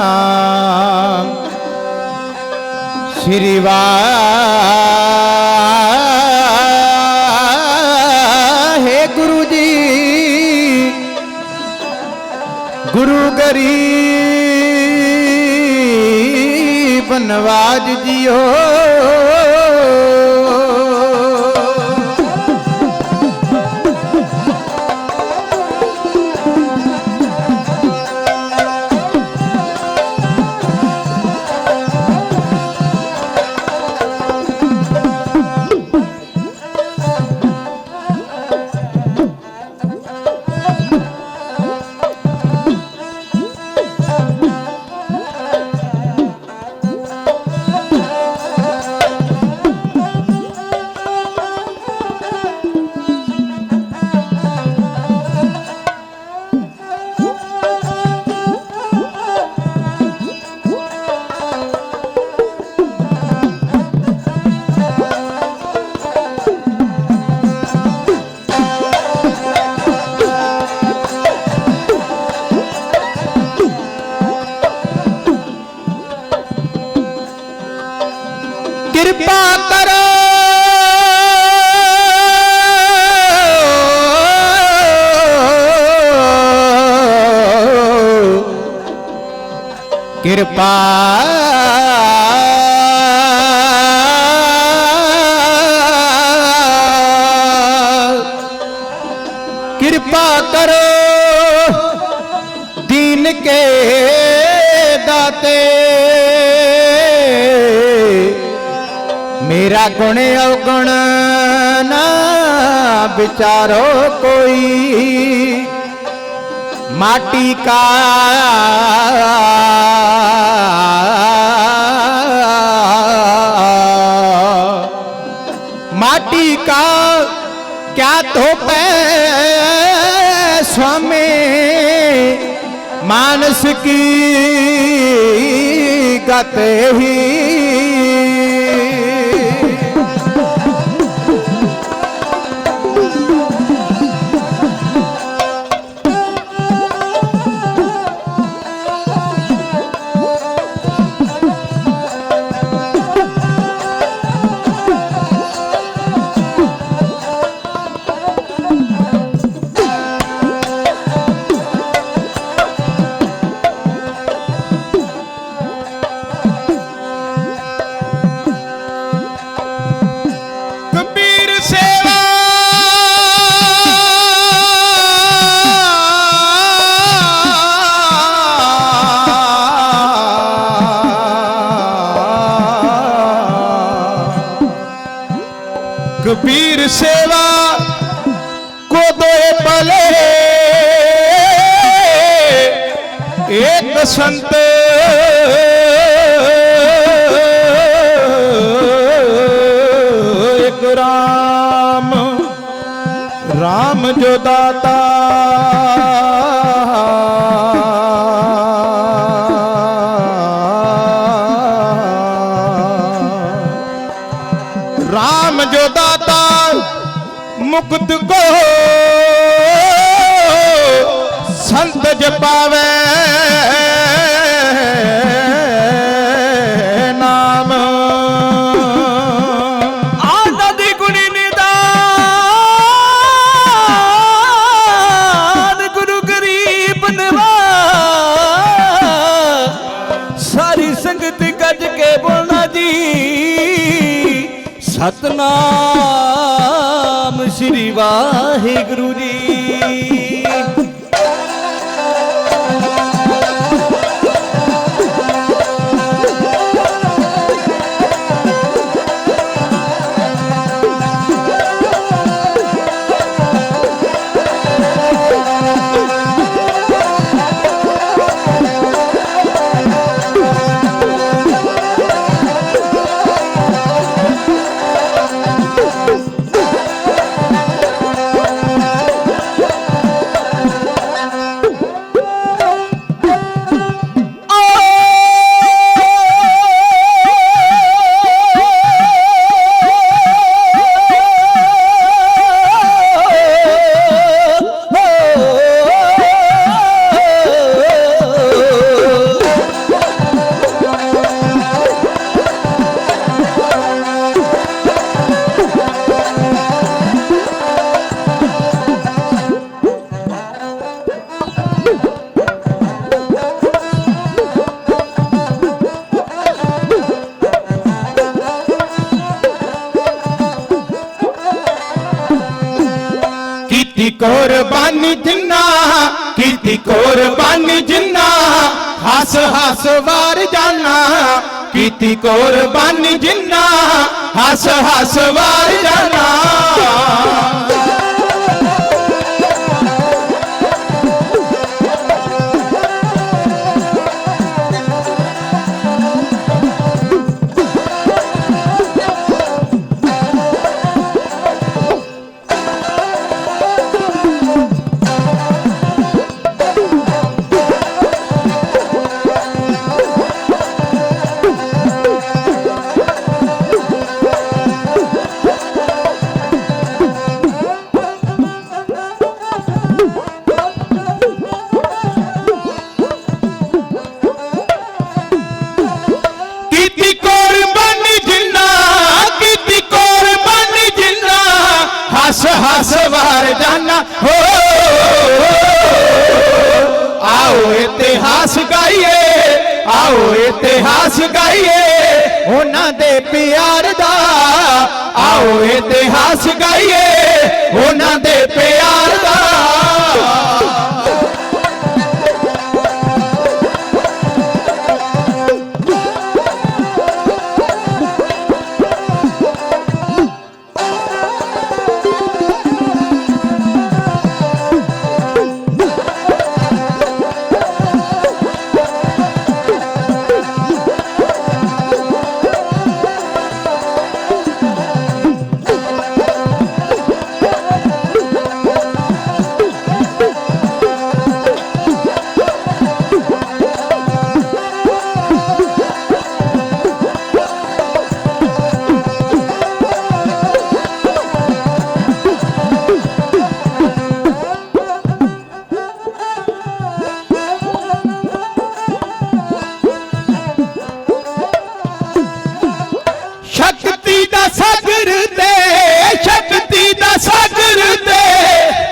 सतनाम श्री वाहे गुरु जी गुरु गरीब नवाज जियो कृपा करो कृपा कृपा करो दीन के दाते मेरा गुण अवगुण ना विचारो कोई माटी का माटी का क्या तो स्वामी मानस की गते ही कबीर सेवा को दो पले एक संत एक राम राम जो दाता राम जो दाता मुकुट को संत जपावे नाम आदि गुणी निदान गुरु गरीब नवाज सारी संगत गज के बोलना जी सतनाम श्री वाहिगुरु जी। कुर्बानी जिन्ना कीती कुर्बानी जिन्ना हस हस वार जाना कीती कुर्बानी जिन्ना हस हस वार जाना हस वार जाना हो आओ इतिहास गाइए आओ इतिहास गाइए उन्हां दे प्यार दा आओ इतिहास गाइए उन्हां दे प्यार दा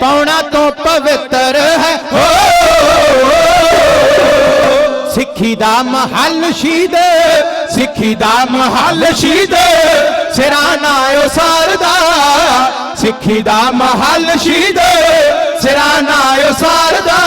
पौना तो पवित्र है हो सिखी दा महल शीद सिखी दा महल शीद सिराना ओ सारदा सिखी दा महल शीद सिराना ओ सारदा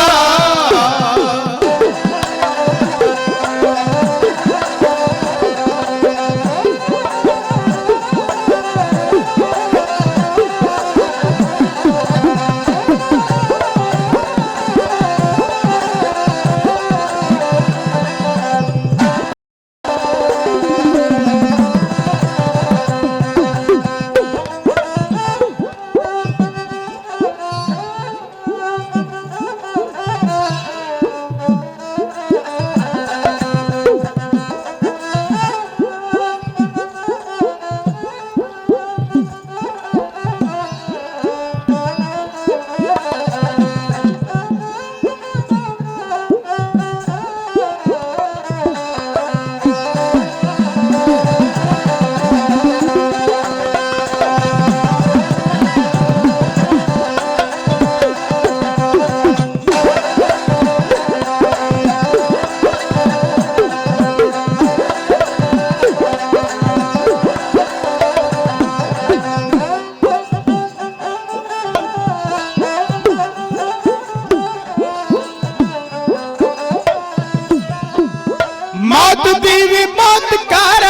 मौत दी भी मौत कर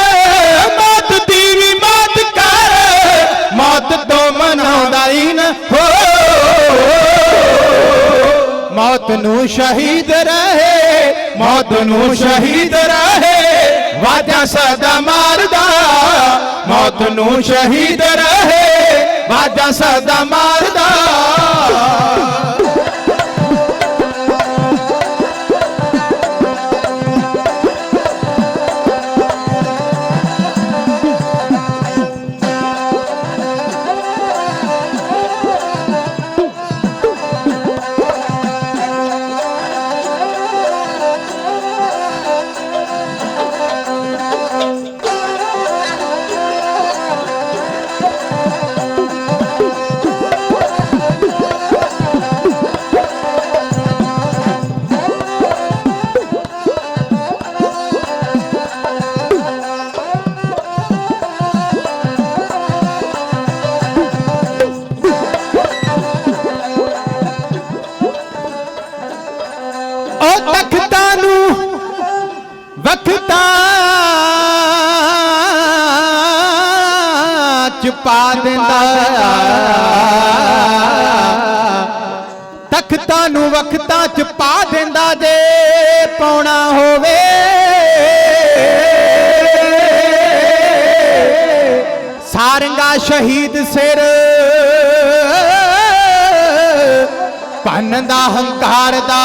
मौत दी भी मौत कर मौत तो मनाउंदा ही न हो मौत नू शहीद रहे मौत नू शहीद रहे वाजा सदा मारदा मौत नू शहीद रहे वाजा सदा मारदा ਪਾ ਦਿੰਦਾ, ਤਖਤਾਂ ਨੂੰ ਵਖਤਾਂ ਚ ਪਾ ਦਿੰਦਾ ਜੇ ਪਾਉਣਾ ਹੋਵੇ। ਸਾਰੰਗਾ ਸ਼ਹੀਦ ਸਿਰ ਭੰਨ ਦਾ ਹੰਕਾਰ ਦਾ,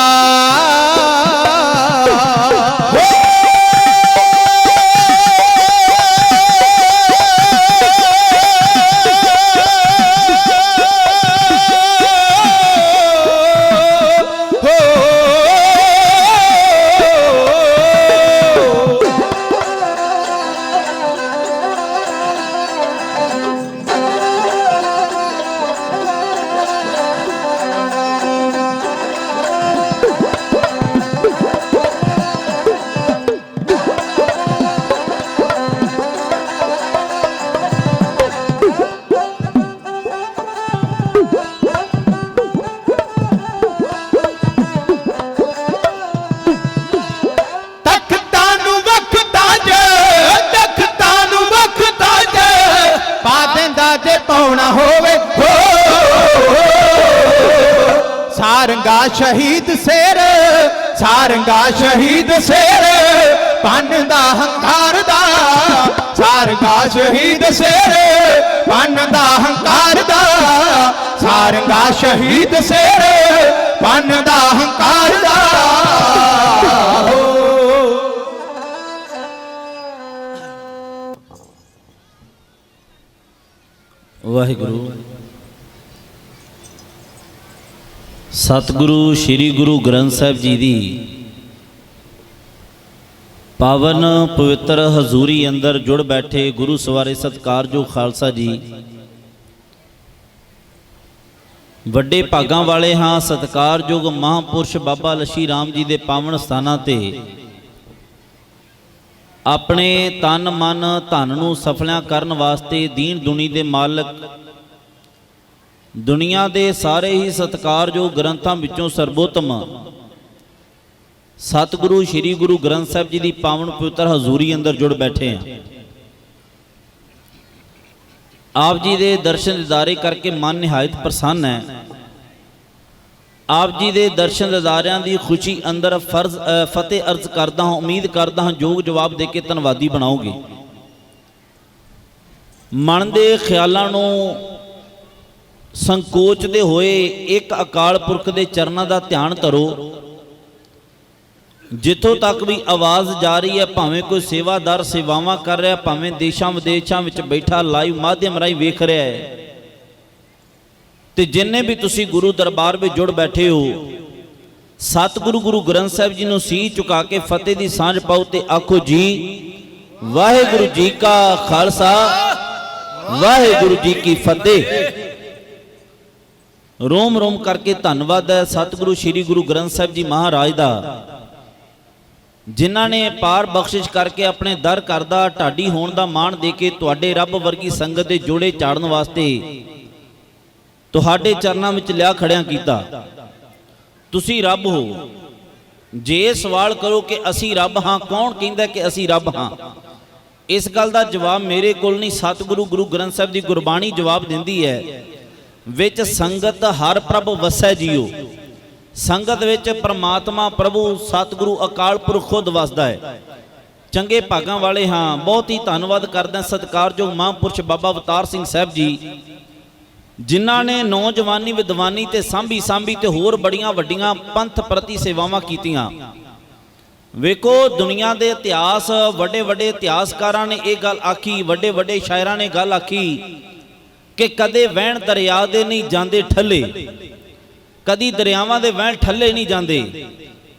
ਜੇ ਪਾਉਣਾ ਹੋਵੇ। ਸਾਰੰਗਾ ਸ਼ਹੀਦ ਸਿਰ, ਸਾਰੰਗਾ ਸ਼ਹੀਦ ਸਿਰ ਭੰਨ ਦਾ ਹੰਕਾਰ ਦਾ, ਸਾਰੰਗਾ ਸ਼ਹੀਦ ਸਿਰ ਭੰਨ ਦਾ ਹੰਕਾਰ ਦਾ, ਸਾਰੰਗਾ ਸ਼ਹੀਦ ਸਿਰ ਭੰਨ ਦਾ ਹੰਕਾਰ ਦਾ। ਵਾਹਿਗੁਰੂ। ਸਤਿਗੁਰੂ ਸ੍ਰੀ ਗੁਰੂ ਗ੍ਰੰਥ ਸਾਹਿਬ ਜੀ ਦੀ ਪਾਵਨ ਪਵਿੱਤਰ ਹਜ਼ੂਰੀ ਅੰਦਰ ਜੁੜ ਬੈਠੇ ਗੁਰੂ ਸਵਾਰੇ ਸਤਿਕਾਰਯੋਗ ਖਾਲਸਾ ਜੀ, ਵੱਡੇ ਭਾਗਾਂ ਵਾਲੇ ਹਾਂ। ਸਤਿਕਾਰਯੋਗ ਮਹਾਂਪੁਰਸ਼ ਬਾਬਾ ਲਸ਼ੀ ਰਾਮ ਜੀ ਦੇ ਪਾਵਨ ਸਥਾਨਾਂ ਤੇ ਆਪਣੇ ਤਨ ਮਨ ਧਨ ਨੂੰ ਸਫਲਿਆਂ ਕਰਨ ਵਾਸਤੇ ਦੀਨ ਦੁਨੀ ਦੇ ਮਾਲਕ, ਦੁਨੀਆ ਦੇ ਸਾਰੇ ਹੀ ਸਤਿਕਾਰਯੋਗ ਗ੍ਰੰਥਾਂ ਵਿੱਚੋਂ ਸਰਬੋਤਮ ਸਤਿਗੁਰੂ ਸ੍ਰੀ ਗੁਰੂ ਗ੍ਰੰਥ ਸਾਹਿਬ ਜੀ ਦੀ ਪਾਵਨ ਪਵਿੱਤਰ ਹਜ਼ੂਰੀ ਅੰਦਰ ਜੁੜ ਬੈਠੇ ਹਾਂ। ਆਪ ਜੀ ਦੇ ਦਰਸ਼ਨ ਦਿਦਾਰੇ ਕਰਕੇ ਮਨ ਨਿਹਾਇਤ ਪ੍ਰਸੰਨ ਹੈ। ਆਪ ਜੀ ਦੇ ਦਰਸ਼ਨ ਦਿਦਾਰਿਆਂ ਦੀ ਖੁਸ਼ੀ ਅੰਦਰ ਫਰਜ਼ ਫਤਿਹ ਅਰਜ਼ ਕਰਦਾ ਹਾਂ। ਉਮੀਦ ਕਰਦਾ ਹਾਂ ਯੋਗ ਜਵਾਬ ਦੇ ਕੇ ਧੰਨਵਾਦੀ ਬਣਾਓਗੇ। ਮਨ ਦੇ ਖਿਆਲਾਂ ਨੂੰ ਸੰਕੋਚਦੇ ਹੋਏ ਇੱਕ ਅਕਾਲ ਪੁਰਖ ਦੇ ਚਰਨਾਂ ਦਾ ਧਿਆਨ ਧਰੋ। ਜਿੱਥੋਂ ਤੱਕ ਵੀ ਆਵਾਜ਼ ਜਾ ਰਹੀ ਹੈ, ਭਾਵੇਂ ਕੋਈ ਸੇਵਾਦਾਰ ਸੇਵਾਵਾਂ ਕਰ ਰਿਹਾ, ਭਾਵੇਂ ਦੇਸ਼ਾਂ ਵਿਦੇਸ਼ਾਂ ਵਿੱਚ ਬੈਠਾ ਲਾਈਵ ਮਾਧਿਅਮ ਰਾਹੀਂ ਵੇਖ ਰਿਹਾ ਹੈ, ਤੇ ਜਿੰਨੇ ਵੀ ਤੁਸੀਂ ਗੁਰੂ ਦਰਬਾਰ ਵਿੱਚ ਜੁੜ ਬੈਠੇ ਹੋ, ਸਤਿਗੁਰੂ ਗੁਰੂ ਗ੍ਰੰਥ ਸਾਹਿਬ ਜੀ ਨੂੰ ਸੀਸ ਝੁਕਾ ਕੇ ਫਤਿਹ ਦੀ ਸਾਂਝ ਪਾਓ ਤੇ ਆਖੋ ਜੀ ਵਾਹਿਗੁਰੂ ਜੀ ਕਾ ਖਾਲਸਾ ਵਾਹਿਗੁਰੂ ਜੀ ਕੀ ਫਤਿਹ। ਰੋਮ ਰੋਮ ਕਰਕੇ ਧੰਨਵਾਦ ਹੈ ਸਤਿਗੁਰੂ ਸ੍ਰੀ ਗੁਰੂ ਗ੍ਰੰਥ ਸਾਹਿਬ ਜੀ ਮਹਾਰਾਜ ਦਾ, ਜਿਨ੍ਹਾਂ ਨੇ ਪਾਰ ਬਖਸ਼ਿਸ਼ ਕਰਕੇ ਆਪਣੇ ਦਰ ਘਰ ਦਾ ਢਾਡੀ ਹੋਣ ਦਾ ਮਾਣ ਦੇ ਕੇ ਤੁਹਾਡੇ ਰੱਬ ਵਰਗੀ ਸੰਗਤ ਦੇ ਜੋੜੇ ਚਾੜਨ ਵਾਸਤੇ ਤੁਹਾਡੇ ਚਰਨਾਂ ਵਿੱਚ ਲਿਆ ਖੜਿਆਂ ਕੀਤਾ। ਤੁਸੀਂ ਰੱਬ ਹੋ। ਜੇ ਸਵਾਲ ਕਰੋ ਕਿ ਅਸੀਂ ਰੱਬ ਹਾਂ, ਕੌਣ ਕਹਿੰਦਾ ਕਿ ਅਸੀਂ ਰੱਬ ਹਾਂ? ਇਸ ਗੱਲ ਦਾ ਜਵਾਬ ਮੇਰੇ ਕੋਲ ਨਹੀਂ, ਸਤਿਗੁਰੂ ਗੁਰੂ ਗ੍ਰੰਥ ਸਾਹਿਬ ਦੀ ਗੁਰਬਾਣੀ ਜਵਾਬ ਦਿੰਦੀ ਹੈ। ਵਿੱਚ ਸੰਗਤ ਹਰ ਪ੍ਰਭ ਵਸੈ ਜੀਓ। ਸੰਗਤ ਵਿੱਚ ਪ੍ਰਮਾਤਮਾ ਪ੍ਰਭੂ ਸਤਿਗੁਰੂ ਅਕਾਲ ਪੁਰਖ ਖੁਦ ਵਸਦਾ ਹੈ। ਚੰਗੇ ਭਾਗਾਂ ਵਾਲੇ ਹਾਂ। ਬਹੁਤ ਹੀ ਧੰਨਵਾਦ ਕਰਦਾ ਸਤਿਕਾਰਯੋਗ ਮਹਾਂਪੁਰਸ਼ ਬਾਬਾ ਅਵਤਾਰ ਸਿੰਘ ਸਾਹਿਬ ਜੀ, ਜਿਨ੍ਹਾਂ ਨੇ ਨੌਜਵਾਨੀ ਵਿਦਵਾਨੀ ਤੇ ਸਾਂਭੀ ਤੇ ਹੋਰ ਬੜੀਆਂ ਵੱਡੀਆਂ ਪੰਥ ਪ੍ਰਤੀ ਸੇਵਾਵਾਂ ਕੀਤੀਆਂ। ਵੇਖੋ ਦੁਨੀਆ ਦੇ ਇਤਿਹਾਸ, ਵੱਡੇ ਵੱਡੇ ਇਤਿਹਾਸਕਾਰਾਂ ਨੇ ਇਹ ਗੱਲ ਆਖੀ, ਵੱਡੇ ਵੱਡੇ ਸ਼ਾਇਰਾਂ ਨੇ ਗੱਲ ਆਖੀ ਕਿ ਕਦੇ ਵਹਿਣ ਦਰਿਆ ਦੇ ਨਹੀਂ ਜਾਂਦੇ ਠੱਲੇ, ਕਦੀ ਦਰਿਆਵਾਂ ਦੇ ਵਹਿਣ ਠੱਲੇ ਨਹੀਂ ਜਾਂਦੇ।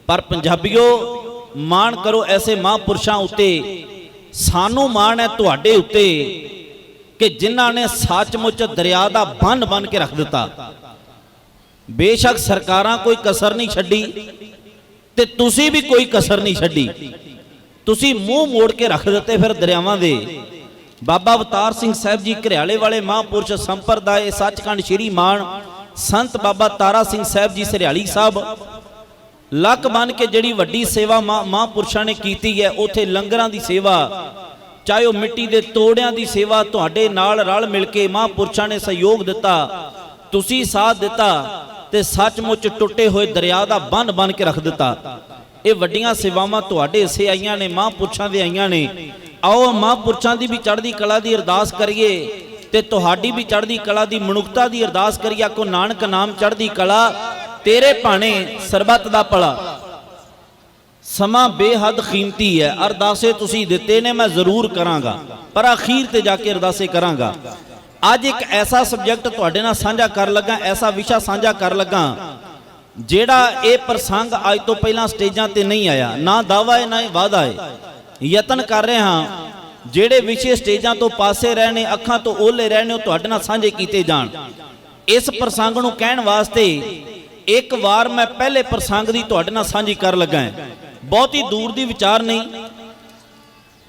ਪਰ ਪੰਜਾਬੀਓ, ਮਾਣ ਕਰੋ ਐਸੇ ਮਹਾਂਪੁਰਸ਼ਾਂ ਉੱਤੇ। ਸਾਨੂੰ ਮਾਣ ਹੈ ਤੁਹਾਡੇ ਉੱਤੇ ਕਿ ਜਿਨ੍ਹਾਂ ਨੇ ਸੱਚਮੁੱਚ ਦਰਿਆ ਦਾ ਬੰਨ ਬਣ ਕੇ ਰੱਖ ਦਿੱਤਾ। ਬੇਸ਼ੱਕ ਸਰਕਾਰਾਂ ਕੋਈ ਕਸਰ ਨਹੀਂ ਛੱਡੀ ਤੇ ਤੁਸੀਂ ਵੀ ਕੋਈ ਕਸਰ ਨਹੀਂ ਛੱਡੀ। ਤੁਸੀਂ ਮੂੰਹ ਮੋੜ ਕੇ ਰੱਖ ਦਿੱਤੇ ਫਿਰ ਦਰਿਆਵਾਂ ਦੇ। ਬਾਬਾ ਅਵਤਾਰ ਸਿੰਘ ਸਾਹਿਬ ਜੀ ਘਰਿਆਲੇ ਵਾਲੇ ਮਹਾਂਪੁਰਸ਼ ਸੰਪਰਦਾਇ ਸੱਚਖੰਡ ਸ਼੍ਰੀ ਮਾਨ ਸੰਤ ਬਾਬਾ ਤਾਰਾ ਸਿੰਘ ਸਾਹਿਬ ਜੀ ਸਰਿਆਲੀ ਸਾਹਿਬ, ਲੱਕ ਬਨ ਕੇ ਜਿਹੜੀ ਵੱਡੀ ਸੇਵਾ ਮਹਾਂਪੁਰਸ਼ਾਂ ਨੇ ਕੀਤੀ ਹੈ, ਉੱਥੇ ਲੰਗਰਾਂ ਦੀ ਸੇਵਾ, ਚਾਹੇ ਉਹ ਮਿੱਟੀ ਦੇ ਤੋੜਿਆਂ ਦੀ ਸੇਵਾ ਤੁਹਾਡੇ ਨਾਲ ਰਲ ਮਿਲ ਕੇ ਮਹਾਂਪੁਰਸ਼ਾਂ ਨੇ ਸਹਿਯੋਗ ਦਿੱਤਾ, ਤੁਸੀਂ ਸਾਥ ਦਿੱਤਾ ਤੇ ਸੱਚਮੁੱਚ ਟੁੱਟੇ ਹੋਏ ਦਰਿਆ ਦਾ ਬੰਨ ਬਣ ਕੇ ਰੱਖ ਦਿੱਤਾ। ਇਹ ਵੱਡੀਆਂ ਸੇਵਾਵਾਂ ਤੁਹਾਡੇ ਹਿੱਸੇ ਆਈਆਂ ਨੇ, ਮਹਾਂਪੁਰਸ਼ਾਂ ਦੇ ਆਈਆਂ ਨੇ। ਆਓ ਮਹਾਂਪੁਰਸ਼ਾਂ ਦੀ ਵੀ ਚੜ੍ਹਦੀ ਕਲਾ ਦੀ ਅਰਦਾਸ ਕਰੀਏ ਤੇ ਤੁਹਾਡੀ ਵੀ ਚੜ੍ਹਦੀ ਕਲਾ ਦੀ, ਮਨੁੱਖਤਾ ਦੀ ਅਰਦਾਸ ਕਰੀਏ। ਆਖੋ ਨਾਨਕ ਨਾਮ ਚੜ੍ਹਦੀ ਕਲਾ, ਤੇਰੇ ਭਾਣੇ ਸਰਬੱਤ ਦਾ ਭਲਾ। ਸਮਾਂ ਬੇਹੱਦ ਕੀਮਤੀ ਹੈ। ਅਰਦਾਸੇ ਤੁਸੀਂ ਦਿੱਤੇ ਨੇ, ਮੈਂ ਜ਼ਰੂਰ ਕਰਾਂਗਾ, ਪਰ ਅਖੀਰ ਤੇ ਜਾ ਕੇ ਅਰਦਾਸੇ ਕਰਾਂਗਾ। ਅੱਜ ਇੱਕ ਐਸਾ ਸਬਜੈਕਟ ਤੁਹਾਡੇ ਨਾਲ ਸਾਂਝਾ ਕਰ ਲੱਗਾ, ਐਸਾ ਵਿਸ਼ਾ ਸਾਂਝਾ ਕਰ ਲੱਗਾ ਜਿਹੜਾ ਇਹ ਪ੍ਰਸੰਗ ਅੱਜ ਤੋਂ ਪਹਿਲਾਂ ਸਟੇਜਾਂ ਤੇ ਨਹੀਂ ਆਇਆ। ਨਾ ਦਾਵਾ ਹੈ ਨਾ ਹੀ ਵਾਅਦਾ ਹੈ। ਯਤਨ ਕਰ ਰਹੇ ਹਾਂ ਜਿਹੜੇ ਵਿਸ਼ੇ ਸਟੇਜਾਂ ਤੋਂ ਪਾਸੇ ਰਹੇ ਨੇ, ਅੱਖਾਂ ਤੋਂ ਓਹਲੇ ਰਹੇ ਨੇ, ਉਹ ਤੁਹਾਡੇ ਨਾਲ ਸਾਂਝੇ ਕੀਤੇ ਜਾਣ। ਇਸ ਪ੍ਰਸੰਗ ਨੂੰ ਕਹਿਣ ਵਾਸਤੇ ਇੱਕ ਵਾਰ ਮੈਂ ਪਹਿਲੇ ਪ੍ਰਸੰਗ ਦੀ ਤੁਹਾਡੇ ਨਾਲ ਸਾਂਝੀ ਕਰ ਲੱਗਾ ਹਾਂ। ਬਹੁਤੀ ਦੂਰ ਦੀ ਵਿਚਾਰ ਨਹੀਂ।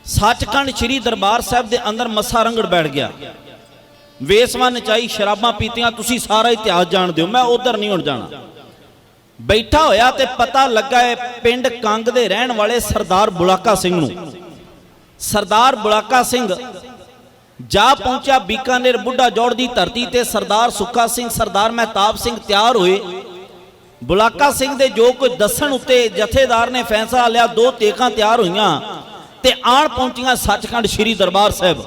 ਸੱਚਖੰਡ ਸ੍ਰੀ ਦਰਬਾਰ ਸਾਹਿਬ ਦੇ ਅੰਦਰ ਮੱਸਾ ਰੰਗੜ ਬੈਠ ਗਿਆ। ਵੇਸਵਾ ਨਚਾਈ, ਸ਼ਰਾਬਾਂ ਪੀਤੀਆਂ, ਤੁਸੀਂ ਸਾਰਾ ਇਤਿਹਾਸ ਜਾਣਦੇ ਹੋ, ਮੈਂ ਉਧਰ ਨਹੀਂ ਹੁਣ ਜਾਣਾ। ਬੈਠਾ ਹੋਇਆ ਤੇ ਪਤਾ ਲੱਗਾ ਹੈ ਪਿੰਡ ਕੰਗ ਦੇ ਰਹਿਣ ਵਾਲੇ ਸਰਦਾਰ ਬੁਲਾਕਾ ਸਿੰਘ ਨੂੰ। ਸਰਦਾਰ ਬੁਲਾਕਾ ਸਿੰਘ ਜਾ ਪਹੁੰਚਿਆ ਬੀਕਾਨੇਰ ਬੁੱਢਾ ਜੋੜ ਦੀ ਧਰਤੀ ਤੇ। ਸਰਦਾਰ ਸੁੱਖਾ ਸਿੰਘ, ਸਰਦਾਰ ਮਹਿਤਾਬ ਸਿੰਘ ਤਿਆਰ ਹੋਏ। ਬੁਲਾਕਾ ਸਿੰਘ ਦੇ ਜੋ ਕੁਝ ਦੱਸਣ ਉੱਤੇ ਜਥੇਦਾਰ ਨੇ ਫੈਸਲਾ ਲਿਆ। 2 ਤੇਕਾਂ ਤਿਆਰ ਹੋਈਆਂ ਤੇ ਆਣ ਪਹੁੰਚੀਆਂ ਸੱਚਖੰਡ ਸ੍ਰੀ ਦਰਬਾਰ ਸਾਹਿਬ।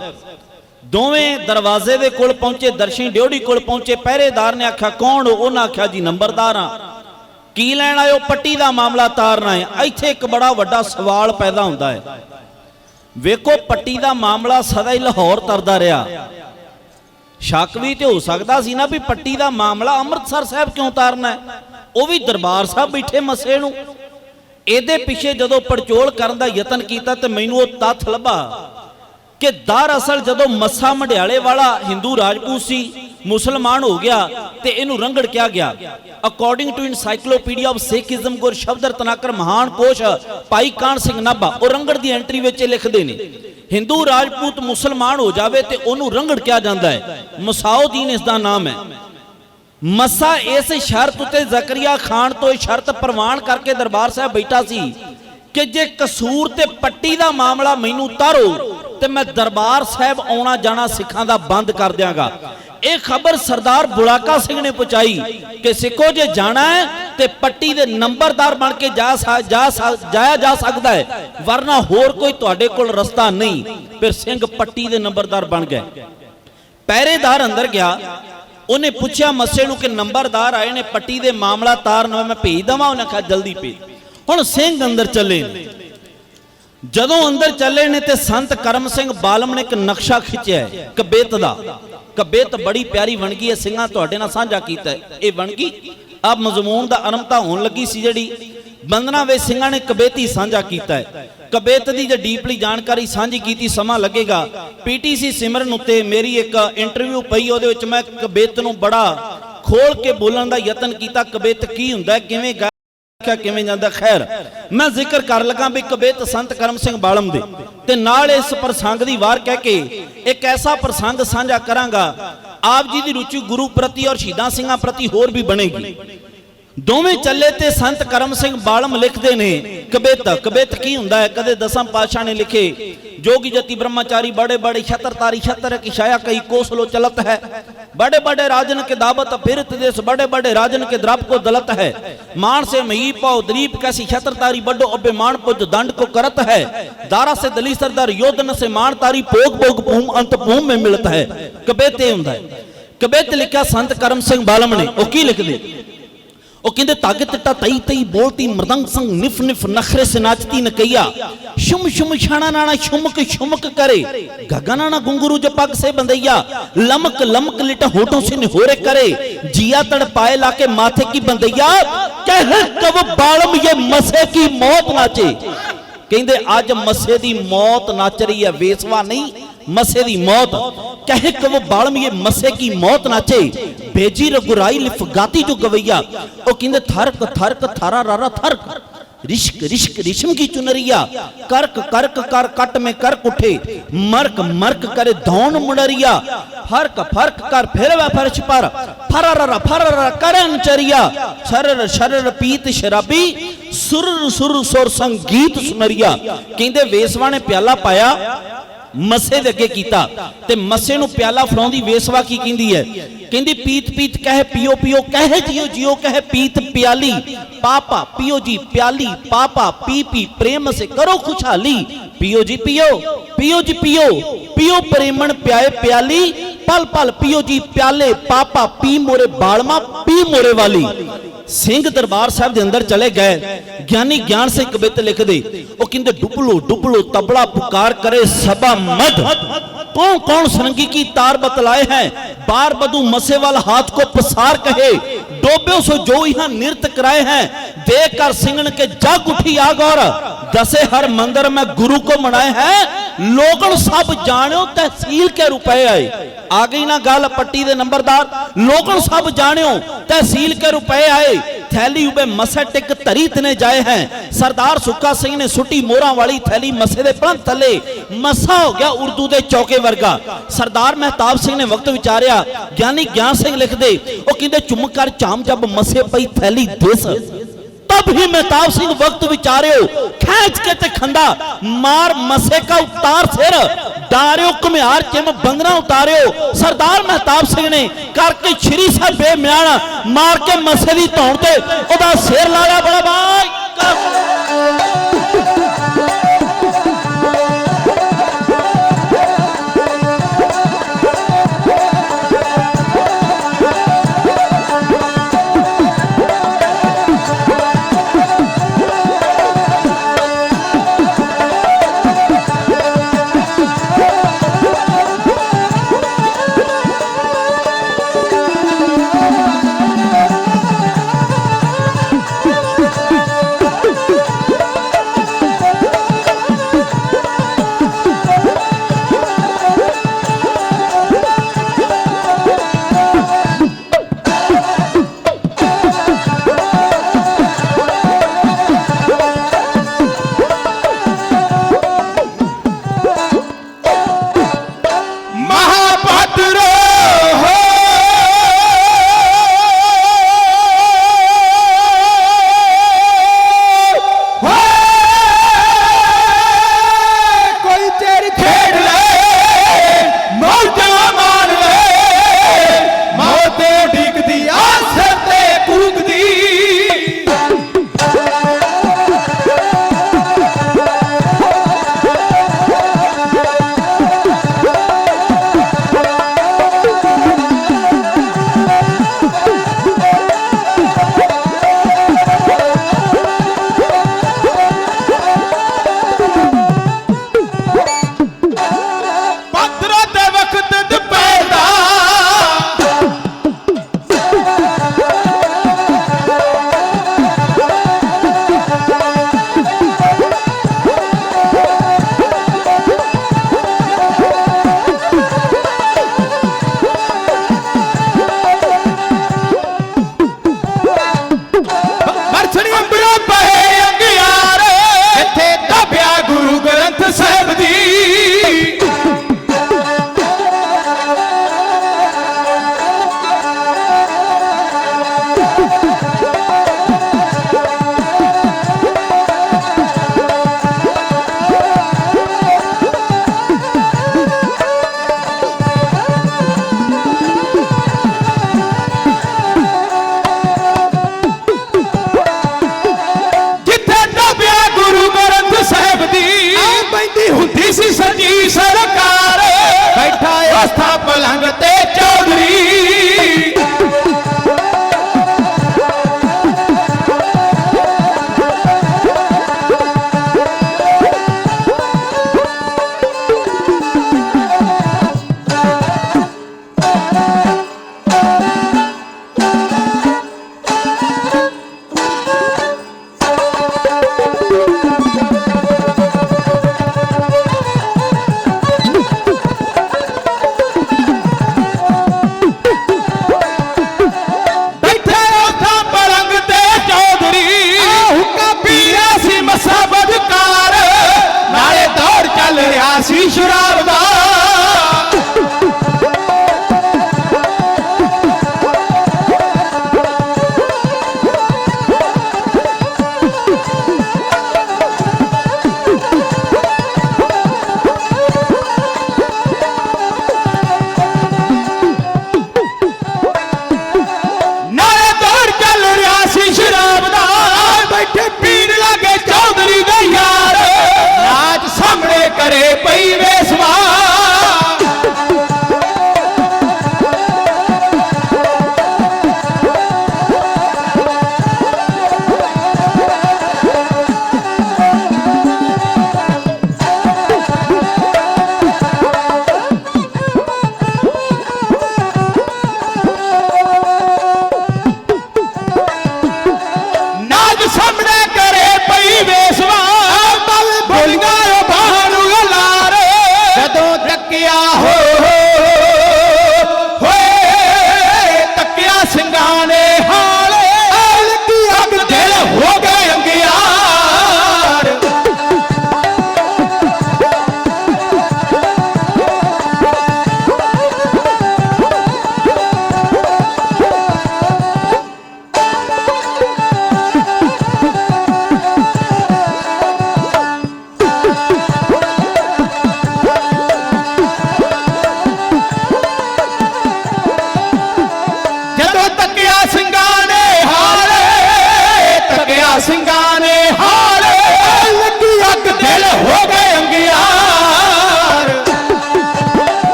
ਦੋਵੇਂ ਦਰਵਾਜ਼ੇ ਦੇ ਕੋਲ ਪਹੁੰਚੇ, ਦਰਸ਼ਨ ਡਿਓੜੀ ਕੋਲ ਪਹੁੰਚੇ। ਪਹਿਰੇਦਾਰ ਨੇ ਆਖਿਆ ਕੌਣ ਹੋ? ਉਹਨਾਂ ਆਖਿਆ ਜੀ ਨੰਬਰਦਾਰ ਆ। ਕੀ ਲੈਣ ਆਇਓ? ਪੱਟੀ ਦਾ ਮਾਮਲਾ ਤਾਰਨਾ ਹੈ। ਇੱਥੇ ਇੱਕ ਬੜਾ ਵੱਡਾ ਸਵਾਲ ਪੈਦਾ ਹੁੰਦਾ ਹੈ। ਵੇਖੋ ਪੱਟੀ ਦਾ ਮਾਮਲਾ ਸਦਾ ਹੀ ਲਾਹੌਰ ਤਰਦਾ ਰਿਹਾ। ਸ਼ੱਕ ਵੀ ਤੇ ਹੋ ਸਕਦਾ ਸੀ ਨਾ ਵੀ ਪੱਟੀ ਦਾ ਮਾਮਲਾ ਅੰਮ੍ਰਿਤਸਰ ਸਾਹਿਬ ਕਿਉਂ ਤਾਰਨਾ ਹੈ, ਉਹ ਵੀ ਦਰਬਾਰ ਸਾਹਿਬ ਬੈਠੇ ਮਸੇ ਨੂੰ। ਇਹਦੇ ਪਿੱਛੇ ਜਦੋਂ ਪੜਚੋਲ ਕਰਨ ਦਾ ਯਤਨ ਕੀਤਾ ਤੇ ਮੈਨੂੰ ਉਹ ਤੱਥ ਲੱਭਾ ਕਿ ਦਰਅਸਲ ਜਦੋਂ ਮੱਸਾ ਮੰਡਿਆਲੇ ਵਾਲਾ ਹਿੰਦੂ ਰਾਜਪੂਤ ਸੀ, ਮੁਸਲਮਾਨ ਹੋ ਗਿਆ ਤੇ ਇਹਨੂੰ ਰੰਗੜ ਕਿਹਾ ਗਿਆ। According to encyclopedia of Sikhism Gur Shabad Ratnakar ਮਹਾਨ ਕੋਸ਼ ਭਾਈ ਕਾਨ ਸਿੰਘ ਨਾਭਾ, ਉਹ ਰੰਗੜ ਦੀ ਐਂਟਰੀ ਵਿੱਚ ਲਿਖਦੇ ਨੇ ਹਿੰਦੂ ਰਾਜਪੂਤ ਮੁਸਲਮਾਨ ਹੋ ਜਾਵੇ ਤੇ ਉਹਨੂੰ ਰੰਗੜ ਕਿਹਾ ਜਾਂਦਾ ਹੈ। ਮਸਾਉਦੀਨ ਇਸ ਦਾ ਨਾਮ ਹੈ। ਮੱਸਾ ਇਸ ਸ਼ਰਤ ਉਤੇ ਜ਼ਕਰੀਆ ਖਾਨ ਤੋਂ ਇਹ ਸ਼ਰਤ ਪ੍ਰਵਾਨ ਕਰਕੇ ਦਰਬਾਰ ਸਾਹਿਬ ਬੈਠਾ ਸੀ ਕਿ ਜੇ ਕਸੂਰ ਤੇ ਪੱਟੀ ਦਾ ਮਾਮਲਾ ਮੈਨੂੰ ਤਾਰੋ ਤੇ ਮੈਂ ਦਰਬਾਰ ਸਾਹਿਬ ਆਉਣਾ ਜਾਣਾ ਸਿੱਖਾਂ ਦਾ ਬੰਦ ਕਰ ਦਿਆਂਗਾ। ਇਹ ਖਬਰ ਸਰਦਾਰ ਬੁਲਾਕਾ ਸਿੰਘ ਨੇ ਪਹੁੰਚਾਈ ਕਿ ਸਿੱਖੋ ਜੇ ਜਾਣਾ ਹੈ ਤੇ ਪੱਟੀ ਦੇ ਨੰਬਰਦਾਰ ਬਣ ਕੇ ਜਾਇਆ ਜਾ ਸਕਦਾ ਹੈ, ਵਰਨਾ ਹੋਰ ਕੋਈ ਤੁਹਾਡੇ ਕੋਲ ਰਸਤਾ ਨਹੀਂ। ਫਿਰ ਸਿੰਘ ਪੱਟੀ ਦੇ ਨੰਬਰਦਾਰ ਬਣ ਗਏ। ਪਹਿਰੇਦਾਰ ਅੰਦਰ ਗਿਆ, ਉਹਨੇ ਪੁੱਛਿਆ ਮੱਸੇ ਨੂੰ ਕਿ ਨੰਬਰਦਾਰ ਆਏ ਨੇ, ਪੱਟੀ ਦੇ ਮਾਮਲਾ ਤਾਰਨ ਮੈਂ ਭੇਜ ਦਵਾਂ? ਉਹਨੇ ਕਿਹਾ ਜਲਦੀ ਭੇਜ। ਹੁਣ ਸਿੰਘ ਅੰਦਰ ਚੱਲੇ। ਜਦੋਂ ਅੰਦਰ ਚੱਲੇ ਨੇ ਤੇ ਸੰਤ ਕਰਮ ਸਿੰਘ ਬਾਲਮ ਨੇ ਇੱਕ ਨਕਸ਼ਾ ਖਿੱਚਿਆ ਕਬੀਤ ਦਾ। ਕਬੀਤ ਬੜੀ ਪਿਆਰੀ ਵਣਗੀ ਹੈ, ਸਿੰਘਾਂ ਤੁਹਾਡੇ ਨਾਲ ਸਾਂਝਾ ਕੀਤਾ ਹੈ। ਇਹ ਵਣਗੀ ਆ ਮਜ਼ਮੂਨ ਦਾ ਆਰੰਭਤਾ ਹੋਣ ਲੱਗੀ ਸੀ, ਜਿਹੜੀ ਬੰਦਨਾ ਵਿੱਚ ਸਿੰਘਾਂ ਨੇ ਕਬੀਤੀ ਸਾਂਝਾ ਕੀਤਾ ਹੈ। ਕਬੀਤ ਦੀ ਜੇ ਡੀਪਲੀ ਜਾਣਕਾਰੀ ਸਾਂਝੀ ਕੀਤੀ ਸਮਾਂ ਲੱਗੇਗਾ। ਪੀਟੀਸੀ ਸਿਮਰਨ ਉੱਤੇ ਮੇਰੀ ਇੱਕ ਇੰਟਰਵਿਊ ਪਈ, ਉਹਦੇ ਵਿੱਚ ਮੈਂ ਕਬੀਤ ਨੂੰ ਬੜਾ ਖੋਲ ਕੇ ਬੋਲਣ ਦਾ ਯਤਨ ਕੀਤਾ। ਕਬੀਤ ਕੀ ਹੁੰਦਾ, ਕਿਵੇਂ ਕਿਵੇਂ ਜਾਂਦਾ। ਖੈਰ ਮੈਂ ਜ਼ਿਕਰ ਕਰ ਲਗਾ ਵੀ ਕਬੀਤ ਸੰਤ ਕਰਮ ਸਿੰਘ ਬਾਲਮ ਦੇ, ਤੇ ਨਾਲ ਇਸ ਪ੍ਰਸੰਗ ਦੀ ਵਾਰ ਕਹਿ ਕੇ ਇੱਕ ਐਸਾ ਪ੍ਰਸੰਗ ਸਾਂਝਾ ਕਰਾਂਗਾ ਆਪ ਜੀ ਦੀ ਰੁਚੀ ਗੁਰੂ ਪ੍ਰਤੀ ਔਰ ਸ਼ਹੀਦਾਂ ਸਿੰਘਾਂ ਪ੍ਰਤੀ ਹੋਰ ਵੀ ਬਣੇਗੀ। ਦੋਵੇਂ ਚੱਲੇ ਤੇ ਸੰਤ ਕਰਮ ਸਿੰਘ ਬਾਲਮ ਲਿਖਦੇ ਨੇ ਕਬੀਤ ਕੀ ਹੁੰਦਾ ਹੈ। ਕਦੇ ਦਸਮ ਪਾਤਸ਼ਾਹ ਨੇ ਲਿਖੇ जोगी जति ब्रह्मचारी बड़े बड़े छतर तारी छतर की छाया कई कोसलो चलत है, बड़े बड़े राजन के दावत फिरत देश, बड़े बड़े राजन के द्राप को दलत है, मान से मही पाओ दरीप कैसी छतर तारी बड़ो अबे मान पुज दंड को करत है, दारा से दली सरदार योधन से मान तारी भोग भोग भूम अंत भूम में मिलता है। कबीते हुंदा है। कबीत लिखा संत करम सिंह बालम ने। ओ की लिख दे, ਉਹ ਕਹਿੰਦੇ ਧਾਗੇ ਤਿੱਟਾ ਤਈ ਤਈ ਬੋਲਤੀ ਮਰਦੰਗ ਸੰਗ ਨਿਫ ਨਿਫ ਨਖਰੇ ਸੇ ਨਾਚਤੀ ਨਕਈਆ, ਸ਼ੁਮ ਸ਼ੁਮ ਛਾਣਾ ਨਾਣਾ ਸ਼ੁਮਕ ਸ਼ੁਮਕ करे, गगा नाना घुंगरू जो पग से बंदैया, लमक लमक लिट होठों से निहोरे करे, जिया तड़पाए लाके माथे की बंदैया, कह कब बालम ये मसे की मौत नाचे। कहते अज मसे की मौत नाच रही है, वेसवा नहीं मसे की मौत। कहे कब बालम ये मसे की मौत नाचे, भेजी रघुराई लिफगाती जो गवैया, ओ कहते थरक थरक थारा रारा थरक, रिश्क रिश्क रिश्म की चुनरिया, करक करक कर कट में करक उठे, मरक मरक करे धौन मुड़रिया, फरक फरक कर फिर वह फर्श पर, फरर करन चरिया, शरर शरर पीत शराबी, सुर सुर सुर संगीत सुनरिया। कहते वेसवा ने प्याला पाया ਮੱਸੇ ਦੇ ਅੱਗੇ ਕੀਤਾ ਤੇ ਮੱਸੇ ਨੂੰ ਪਿਆਲਾ ਫੜਾਉਂਦੀ ਵੇਸਵਾ ਕੀ ਕਹਿੰਦੀ ਹੈ, ਕਹਿੰਦੀ ਪੀਤ ਪੀਤ ਕਹੇ ਪੀਓ ਪੀਓ ਕਹੇ ਜਿਉ ਜਿਉ ਕਹੇ ਪੀਤ ਪਿਆਲੀ ਪਾਪਾ पियो जी प्याली पापा पी पी प्रेम से करो खुशहाली पियो जी पियो पियो जी पियो पियो प्रेमन प्याए प्याली पल पल पियो जी प्याले पापा पी मोरे बालमा पी मोरे वाली। सिंह दरबार साहब के अंदर चले गए, ज्ञानी ज्ञान से कविता लिख दे, वो कहते डुबलो तबला पुकार करे सबा मद, कौन कौन सरंगी की तार बतलाए हैं, बार बदू मसे वाल हाथ को पसार कहे, डोबे सो जो यहाँ नृत्य कराए हैं, देख कर सिंगन के जग उठी आग और दसे हर मंदिर में गुरु को मनाए हैं, लोगन सब जानो तहसील के रुपए आए। आ गई ना गल पट्टी दे नंबरदार, लोगन सब जानो तहसील के रुपए आए, थैली उबे मसे टिक धरी तने जाए हैं, सरदार सुक्का सिंह ने सुटी मोरा वाली थैली मसे दे पलंग थले, मसा हो गया उर्दू दे चौके वर्गा। सरदार महताब सिंह ने वक्त विचारिया, ज्ञानी ज्ञान सिंह लिख दे, वो कहते चुम कर चाम जब मसे पई थैली देस, तब ही महताब सिंह वक्त विचारियो, खींच के ते खंदा मार मसे का उतार सिर, डारियो कुम्हार चिम बंदना उतारियो। सरदार महताब सिंह ने करके श्री साहब बेम्यान मार के मसे दी धौण ते ओदा सिर लाया। बड़ा भाई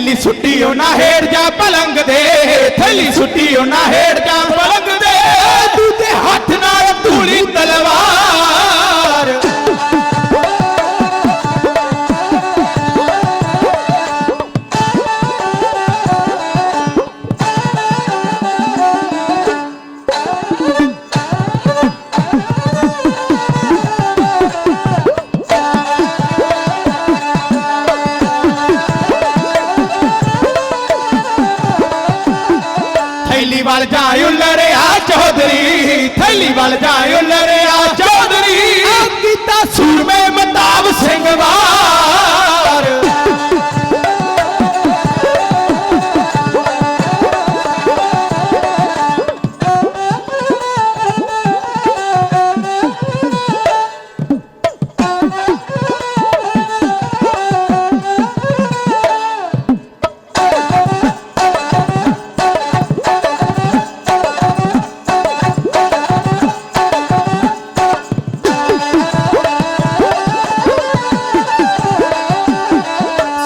थैली सुट्टी ना हेड़ जा पलंग दे, थैली सुट्टी ना हेड़ जा पलंग दे, दूजे हाथ नाल धूली तलवार। थैली वाल जायो लड़िया चौधरी, थैली वाल जायो लड़िया चौधरी, गीता सूर में मताब सिंह वार।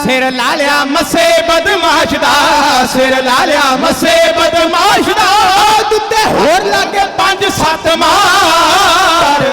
सिर लालिया मसे बदमाश दा, सिर लालिया मसे बदमाश दा, दुते होर लागे 5-7 मार।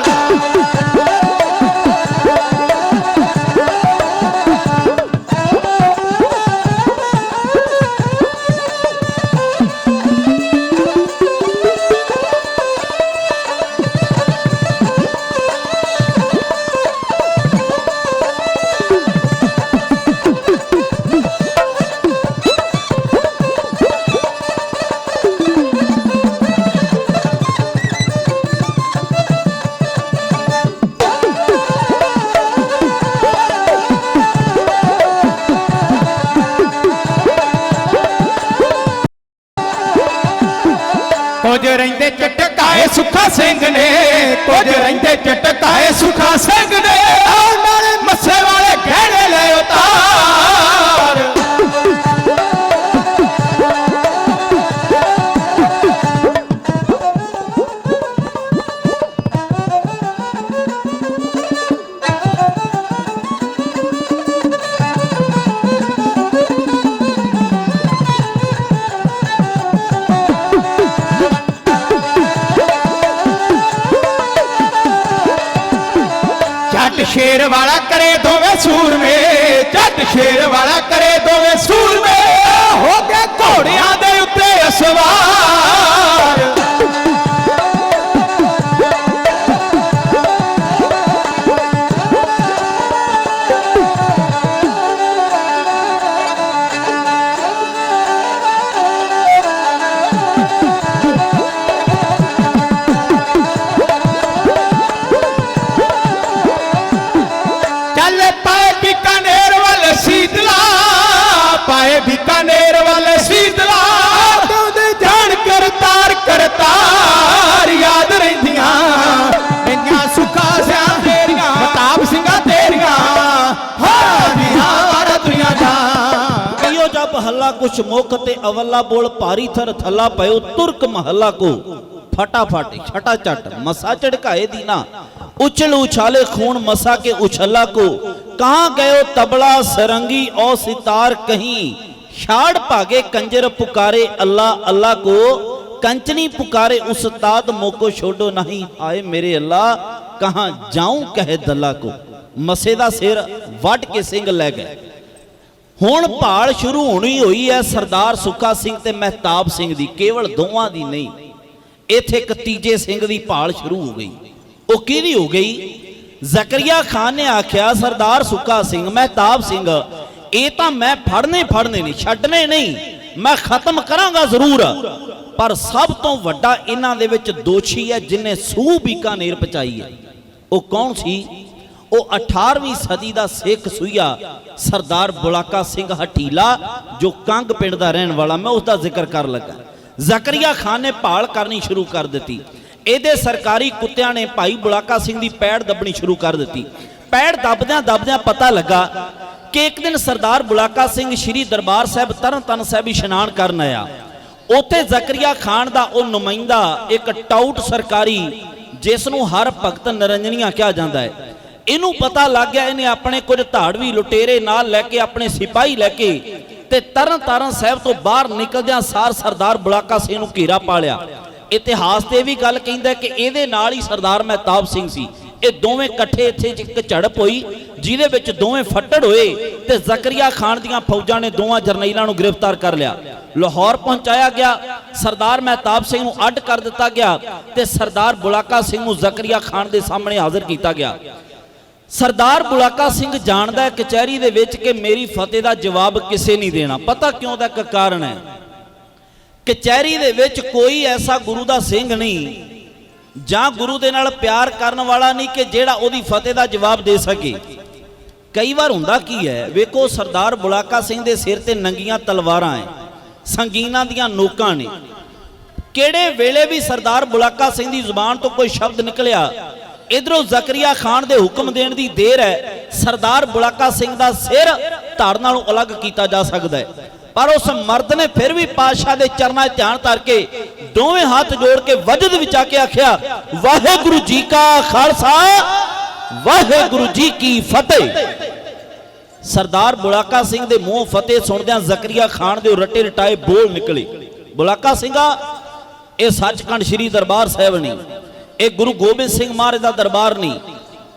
कुछ रहिंदे चटकाए सुखा सिंह ने, कुछ रहिंदे चटकाए सुखा सिंह ने, नाले मस्से वाले गहने ले उतार। शेर वाला करे दोवे सूर में, जट शेर वाला करे दोवे सूर में, हो गए घोड़ियां दे उत्ते सवार। पाए बीकानेर वाले शीतला, जान करतार करतार, याद रहिंदियां इन्नियां सुखा सियां तेरियां, मताब सिंघा तेरियां, हां दुनिया जा। कहियो जब हल्ला कुछ मुख ते अवल्ला बोल, भारी थर थल्ला पयो तुर्क महल्ला को, फटाफट छटा चट मसा चढ़काए दीना, उछल उछाले खून मसा के उछला को, कहाँ गयो तबला सरंगी और सितार कहीं, शाड़ भागे कंजर पुकारे अल्लाह अल्लाह को, कंचनी पुकारे उस्ताद मोको छोड़ो नहीं, आए मेरे अल्लाह कहाँ जाऊं कहे दल्ला को। मसे दा सिर वट के सिंह लै गए। हुण भाल शुरू होनी हुई है सरदार सुखा सिंह ते महताब सिंह दी, केवल दोवां दी नहीं, इत्थे एक तीजे सिंह दी भाल शुरू हो गई। वो किहदी हो गई? जकरिया खान ने आख्या सरदार सुखा सिंह महताब सिंह ये तो मैं फड़ने नहीं, छड्डने नहीं, मैं खत्म करांगा जरूर, पर सब तो वड्डा इन्हां दे विच दोषी है जिन्हें सूह बीकानेर पहुंचाई है। वो कौन सी? वो 18वीं सदी का सिख सूइया सरदार बुलाका सिंह हटीला, जो कंग पिंड का रहने वाला, मैं उसका जिक्र कर लगा। जकरिया खान ने भाल करनी शुरू कर दी। ਇਹਦੇ सरकारी कुत्तियां ने भाई बुलाका सिंह की पैड़ दबनी शुरू कर दी। पैड़ दबद्या दबद्या पता लगा कि एक दिन सरदार बुलाका सिंह श्री दरबार साहब तरनताਰਨ साहब इशनान करन आया। उत्थे जकरिया खान का वह नुमाइंदा एक टाउट सरकारी, जिसनों हर भगत निरंजनिया कहा जाता है, इनू पता लग गया। इन्हें अपने कुछ धाड़वी लुटेरे नाल लैके, अपने सिपाही लैके ਤੇ ਤਰਨ ਤਾਰਨ ਸਾਹਿਬ ਤੋਂ ਬਾਹਰ ਨਿਕਲਦਿਆਂ ਸਾਰ ਸਰਦਾਰ ਬੁਲਾਕਾ ਸਿੰਘ ਨੂੰ ਘੇਰਾ ਪਾ ਲਿਆ। ਇਤਿਹਾਸ ਤੇ ਵੀ ਗੱਲ ਕਹਿੰਦਾ ਕਿ ਇਹਦੇ ਨਾਲ ਹੀ ਸਰਦਾਰ ਮਹਿਤਾਬ ਸਿੰਘ ਸੀ। ਇਹ ਦੋਵੇਂ ਇਕੱਠੇ ਇੱਥੇ ਇੱਕ ਝੜਪ ਹੋਈ ਜਿਹਦੇ ਵਿੱਚ ਦੋਵੇਂ ਫੱਟੜ ਹੋਏ ਤੇ ਜ਼ਕਰੀਆ ਖਾਨ ਦੀਆਂ ਫੌਜਾਂ ਨੇ ਦੋਵਾਂ ਜਰਨੈਲਾਂ ਨੂੰ ਗ੍ਰਿਫਤਾਰ ਕਰ ਲਿਆ। ਲਾਹੌਰ ਪਹੁੰਚਾਇਆ ਗਿਆ, ਸਰਦਾਰ ਮਹਿਤਾਬ ਸਿੰਘ ਨੂੰ ਅੱਡ ਕਰ ਦਿੱਤਾ ਗਿਆ ਤੇ ਸਰਦਾਰ ਬੁਲਾਕਾ ਸਿੰਘ ਨੂੰ ਜ਼ਕਰੀਆ ਖਾਨ ਦੇ ਸਾਹਮਣੇ ਹਾਜ਼ਰ ਕੀਤਾ ਗਿਆ। ਸਰਦਾਰ ਬੁਲਾਕਾ ਸਿੰਘ ਜਾਣਦਾ ਹੈ ਕਚਹਿਰੀ ਦੇ ਵਿੱਚ ਕਿ ਮੇਰੀ ਫਤਿਹ ਦਾ ਜਵਾਬ ਕਿਸੇ ਨਹੀਂ ਦੇਣਾ। ਪਤਾ ਕਿਉਂ ਦਾ ਇੱਕ ਕਾਰਨ ਹੈ, ਕਚਹਿਰੀ ਦੇ ਵਿੱਚ ਕੋਈ ਐਸਾ ਗੁਰੂ ਦਾ ਸਿੰਘ ਨਹੀਂ ਜਾਂ ਗੁਰੂ ਦੇ ਨਾਲ ਪਿਆਰ ਕਰਨ ਵਾਲਾ ਨਹੀਂ ਕਿ ਜਿਹੜਾ ਉਹਦੀ ਫਤਿਹ ਦਾ ਜਵਾਬ ਦੇ ਸਕੇ। ਕਈ ਵਾਰ ਹੁੰਦਾ ਕੀ ਹੈ, ਵੇਖੋ ਸਰਦਾਰ ਬੁਲਾਕਾ ਸਿੰਘ ਦੇ ਸਿਰ ਤੇ ਨੰਗੀਆਂ ਤਲਵਾਰਾਂ ਹੈ, ਸੰਗੀਨਾਂ ਦੀਆਂ ਨੋਕਾਂ ਨੇ। ਕਿਹੜੇ ਵੇਲੇ ਵੀ ਸਰਦਾਰ ਬੁਲਾਕਾ ਸਿੰਘ ਦੀ ਜ਼ੁਬਾਨ ਤੋਂ ਕੋਈ ਸ਼ਬਦ ਨਿਕਲਿਆ, ਇਧਰੋਂ ਜ਼ਕਰੀਆ ਖਾਨ ਦੇ ਹੁਕਮ ਦੇਣ ਦੀ ਦੇਰ ਹੈ, ਸਰਦਾਰ ਬੁਲਾਕਾ ਸਿੰਘ ਦਾ ਸਿਰ ਧੜ ਨਾਲੋਂ ਅਲੱਗ ਕੀਤਾ ਜਾ ਸਕਦਾ ਹੈ। ਪਰ ਉਸ ਮਰਦ ਨੇ ਫਿਰ ਵੀ ਪਾਤਸ਼ਾਹ ਦੇ ਚਰਨਾਂ 'ਚ ਧਿਆਨ ਧਰ ਕੇ ਦੋਵੇਂ ਹੱਥ ਜੋੜ ਕੇ ਵਜਦ ਵਿੱਚ ਆ ਕੇ ਆਖਿਆ, ਵਾਹਿਗੁਰੂ ਜੀ ਕਾ ਖਾਲਸਾ ਵਾਹਿਗੁਰੂ ਜੀ ਕੀ ਫਤਿਹ। ਸਰਦਾਰ ਬੁਲਾਕਾ ਸਿੰਘ ਦੇ ਮੂੰਹ ਫਤਿਹ ਸੁਣਦਿਆਂ ਜ਼ਕਰੀਆ ਖਾਨ ਦੇ ਰੱਟੇ ਰਟਾਏ ਬੋਲ ਨਿਕਲੇ, ਬੁਲਾਕਾ ਸਿੰਘਾ, ਇਹ ਸੱਚਖੰਡ ਸ੍ਰੀ ਦਰਬਾਰ ਸਾਹਿਬ ਨਹੀਂ, ਇਹ ਗੁਰੂ ਗੋਬਿੰਦ ਸਿੰਘ ਮਹਾਰਾਜ ਦਾ ਦਰਬਾਰ ਨਹੀਂ,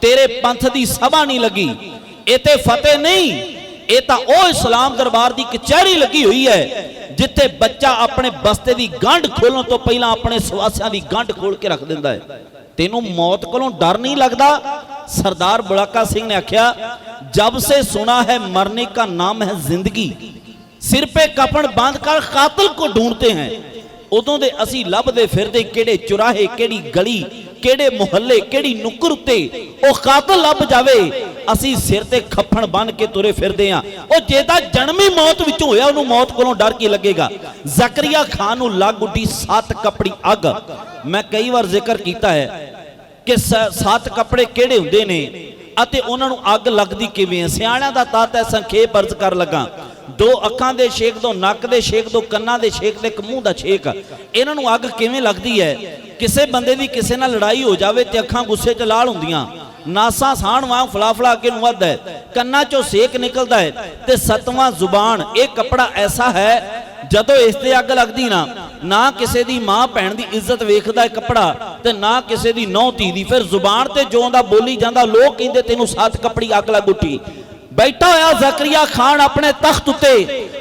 ਤੇਰੇ ਪੰਥ ਦੀ ਸਭਾ ਨਹੀਂ ਲੱਗੀ, ਇਹ ਤੇ ਫਤਿਹ ਨਹੀਂ, ਇਹ ਤਾਂ ਉਹ ਇਸਲਾਮ ਦਰਬਾਰ ਦੀ ਕਚਹਿਰੀ ਲੱਗੀ ਹੋਈ ਹੈ ਜਿੱਥੇ ਬੱਚਾ ਆਪਣੇ ਬਸਤੇ ਦੀ ਗੰਢ ਖੋਲਣ ਤੋਂ ਪਹਿਲਾਂ ਆਪਣੇ ਸਵਾਸਿਆਂ ਦੀ ਗੰਢ ਖੋਲ ਕੇ ਰੱਖ ਦਿੰਦਾ ਹੈ। ਤੈਨੂੰ ਮੌਤ ਕੋਲੋਂ ਡਰ ਨਹੀਂ ਲੱਗਦਾ? ਸਰਦਾਰ ਬੁਲਾਕਾ ਸਿੰਘ ਨੇ ਆਖਿਆ, जब से सुना है मरने का नाम है जिंदगी, सिर पे कफन बांध कर कातिल को ढूंढते हैं। उदों दे असी लभदे फिरदे किहड़े चुराहे, किहड़ी गली, किहड़े मुहल्ले, किहड़ी नुक्कर उत्ते ओ कातिल लभ जावे, असी सिर ते खफन बन के तुरे फिरदे हां। ओ जे तां जन्मी मौत विचों होया उहनूं मौत कोलों डर की लगेगा। ज़करिया खान नूं लग उठी 7 कपड़ी अग। मैं कई बार जिक्र कीता है कि 7 कपड़े किहड़े हुंदे ने ਅਤੇ ਉਹਨਾਂ ਨੂੰ ਅੱਗ ਲੱਗਦੀ ਕਿਵੇਂ ਹੈ। ਸਿਆਣਿਆਂ ਦਾ ਤੱਤ ਹੈ, ਸੰਖੇਪ ਅਰਜ਼ ਕਰ ਲੱਗਾ। 2 ਅੱਖਾਂ ਦੇ ਛੇਕ, 2 ਨੱਕ ਦੇ ਛੇਕ, 2 ਕੰਨਾਂ ਦੇ ਛੇਕ ਤੇ 1 ਮੂੰਹ ਦਾ ਛੇਕ। ਇਹਨਾਂ ਨੂੰ ਅੱਗ ਕਿਵੇਂ ਲੱਗਦੀ ਹੈ? ਕਿਸੇ ਬੰਦੇ ਦੀ ਕਿਸੇ ਨਾਲ ਲੜਾਈ ਹੋ ਜਾਵੇ ਤੇ ਅੱਖਾਂ ਗੁੱਸੇ 'ਚ ਲਾਲ ਹੁੰਦੀਆਂ, ਨਾਸਾਂ ਸਾਣ ਵਾਂਗ ਫਲਾਫਲਾ ਅੱਗੇ ਨੂੰ ਵੱਧਦਾ ਹੈ, ਕੰਨਾਂ 'ਚੋਂ ਸੇਕ ਨਿਕਲਦਾ ਹੈ ਤੇ 7ਵਾਂ ਜ਼ੁਬਾਨ। ਇਹ ਕੱਪੜਾ ਐਸਾ ਹੈ ਜਦੋਂ ਇਸ ਤੇ ਅੱਗ ਲੱਗਦੀ ਨਾ ਕਿਸੇ ਦੀ ਮਾਂ ਭੈਣ ਦੀ ਇੱਜ਼ਤ ਵੇਖਦਾ ਕੱਪੜਾ ਤੇ ਨਾ ਕਿਸੇ ਦੀ ਨੌਂ ਧੀ ਦੀ। ਫਿਰ ਜ਼ੁਬਾਨ ਤੇ ਜੋ ਦਾ ਬੋਲੀ ਜਾਂਦਾ, ਲੋਕ ਕਹਿੰਦੇ ਤੈਨੂੰ 7 ਕਪੜੀ ਅੱਗ ਲੱਗ ਉੱਠੀ। बैठा होया ज़करिया खान अपने तख्त उत्ते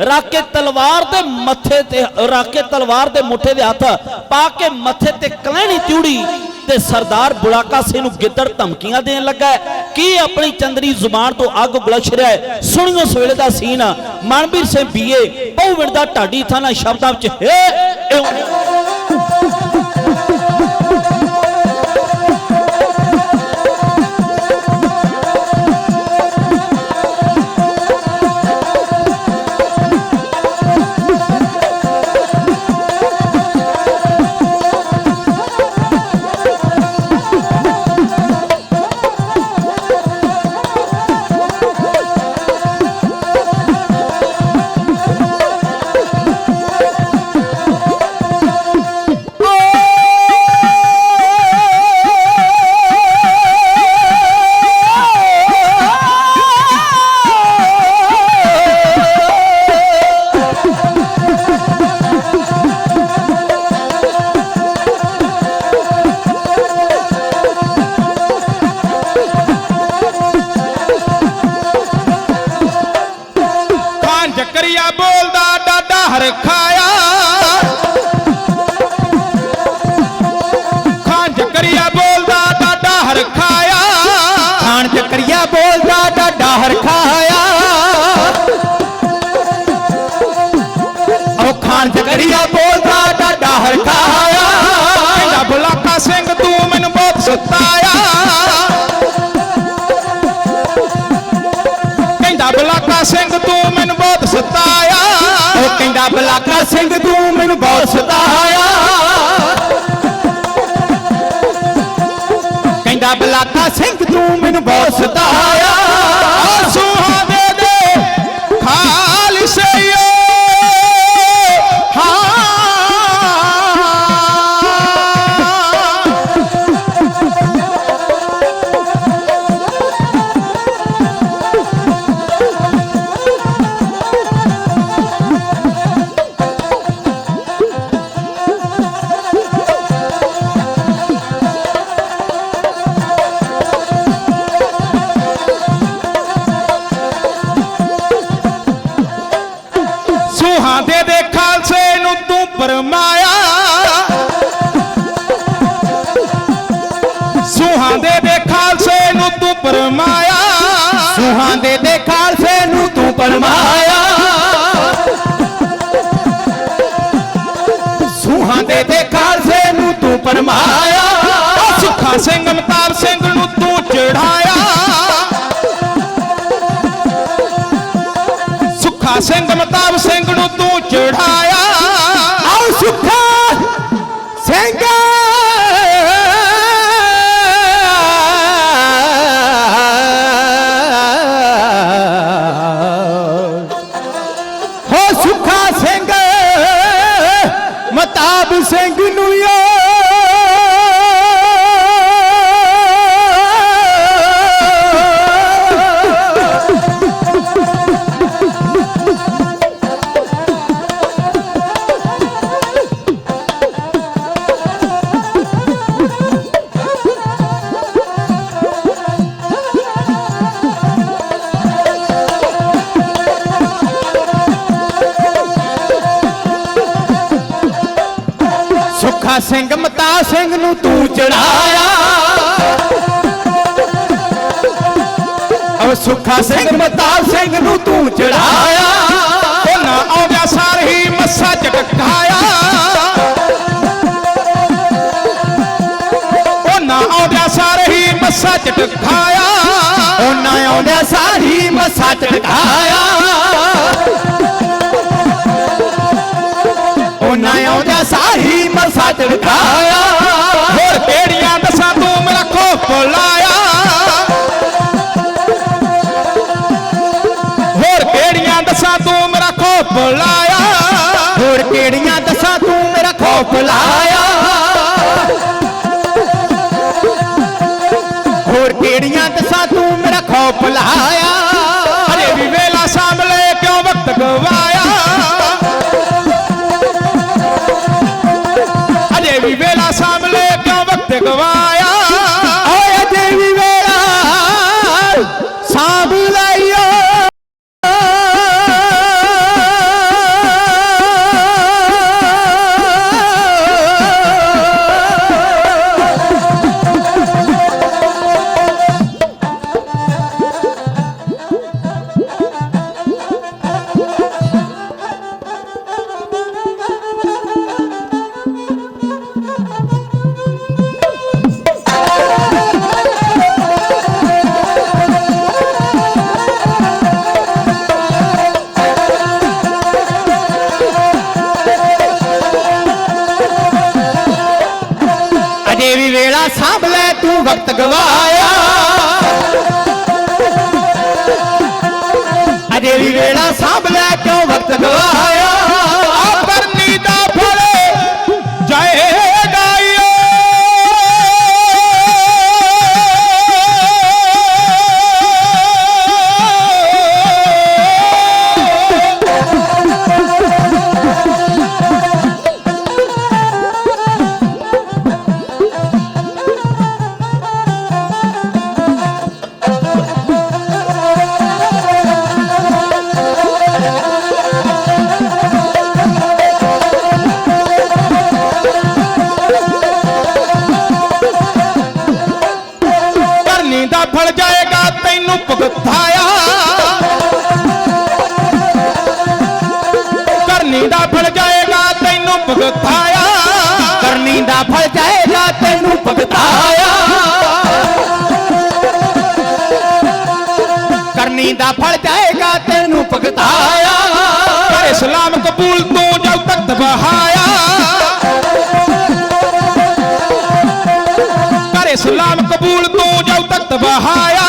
रख के तलवार दे मथे ते रख के तलवार दे मुठे दे हथ पा के मथे ते कलैनी त्यूड़ी ते सरदार बुलाका सिंह नूं गिद्दड़ धमकियां देन लगा कि अपनी चंदरी जुबान तो अग उगलछ रहा है। सुनियो उस वेले दा सीन, मनबीर सिंह बीए बहुविंड दा ढाडी थाना शब्दां विच ਪਰਮਾਇਆ ਸੁਹਾਂ ਦੇ ਖਾਲਸੇ ਨੂੰ ਤੂੰ ਪਰਮਾਇਆ ਸੁਹਾਂ ਦੇ ਖਾਲਸੇ ਨੂੰ ਤੂੰ ਪਰਮਾਇਆ ਸੁੱਖਾ ਸਿੰਘ ਮਤਾਬ ਸਿੰਘ ਨੂੰ ਤੂੰ ਚੜਾਇਆ ਸੁੱਖਾ ਸਿੰਘ ਮਤਾਬ ਸਿੰਘ ਨੂੰ ਤੂੰ ਚੜਾਇਆ ਆਓ ਸੁੱਖਾ ਸਿੰਘ ਹੋ ਸੁੱਖਾ ਸਿੰਘ ਮਤਾਬ ਸਿੰਘ ਨੂੰ ਸੁੱਖਾ ਸਿੰਘ ਮਤਾਬ ਸਿੰਘ ਨੂੰ ਤੂੰ ਚੜਾਇਆ ਉਹ ਸੁੱਖਾ ਸਿੰਘ ਮਤਾਬ ਸਿੰਘ ਨੂੰ ਤੂੰ ਚੜਾਇਆ ਉਹਨਾਂ ਆਉਂਦਿਆਂ ਸਾਰ ਹੀ ਮੱਸਾ ਝਟਕਾਇਆ ਉਹਨਾਂ ਆਉਂਦਿਆਂ ਸਾਰ ਹੀ ਮੱਸਾ ਝਟਕਾਇਆ ਉਹਨਾਂ ਆਉਂਦਿਆਂ ਸਾਰੀ ਮੱਸਾ ਝਟਕਾਇਆ ਉਹਨਾਂ ਆਉਂਦਿਆਂ ਸਾਰੀ ਮੱਸਾ ਝਟਕਾਇਆ ਹੋਰ ਕਿਹੜੀਆਂ ਦਸਾਂ ਤੂੰ ਮੇਰਾ ਖੋਪ ਲਾਇਆ ਹੋਰ ਕਿਹੜੀਆਂ ਦਸਾਂ ਤੂੰ ਮੇਰਾ ਖੋਪ ਲਾਇਆ ਹੋਰ ਕਿਹੜੀਆਂ ਦਸਾਂ ਤੂੰ ਮੇਰਾ ਖੌਫ ਲਾਇਆ ਹੋਰ ਕਿਹੜੀਆਂ ਦਸਾਂ ਤੂੰ ਮੇਰਾ ਖੌਫ ਲਾਇਆ ਅਰੇ ਵੀ ਵੇਲਾ ਸਾਹਮਣੇ ਕਿਉਂ ਵਕਤ ਗਵਾਇਆ ਅਜੇ ਵੀ ਵੇਲਾ ਸਾਹਮਣੇ ਕਿਉਂ ਵਕਤ ਗਵਾਇਆ ਓਏ ਦੇਵੀ ਵੇਲਾ ਸਾਂਭ ਲਈਓ ਅਜੇ ਵੀ ਵੇਲਾ ਸਾਂਭ ਲੈ ਤੂੰ ਵਕਤ ਗਵਾਇਆ ਅਜੇ ਵੀ ਵੇਲਾ ਸਾਂਭ ਲੈ ਕਿਉਂ ਵਕਤ ਗਵਾਇਆ ਆਪਰਨੀ ਦਾ ਫਲ ਜਾਏਗਾ ਕਰਨੀ ਦਾ ਫਲ ਜਾਏਗਾ ਤੈਨੂੰ ਭੁਗਤਾਇਆ ਕਰਨੀ ਦਾ ਫਲ ਜਾਏਗਾ ਤੈਨੂੰ ਭੁਗਤਾਇਆ ਕਰਨੀ ਦਾ ਫਲ ਜਾਏਗਾ ਤੈਨੂੰ ਭੁਗਤਾਇਆ ਕਰਨੀ ਦਾ ਫਲ ਜਾਏਗਾ ਤੈਨੂੰ ਭੁਗਤਾਇਆ ਕਰ ਇਸਲਾਮ ਕਬੂਲ ਤੂੰ ਜਦ ਤੱਕ ਬਹਾਇਆ ਕਰ ਇਸਲਾਮ ਕਬੂਲ ਤੂੰ ਜਦ ਤੱਕ ਬਹਾਇਆ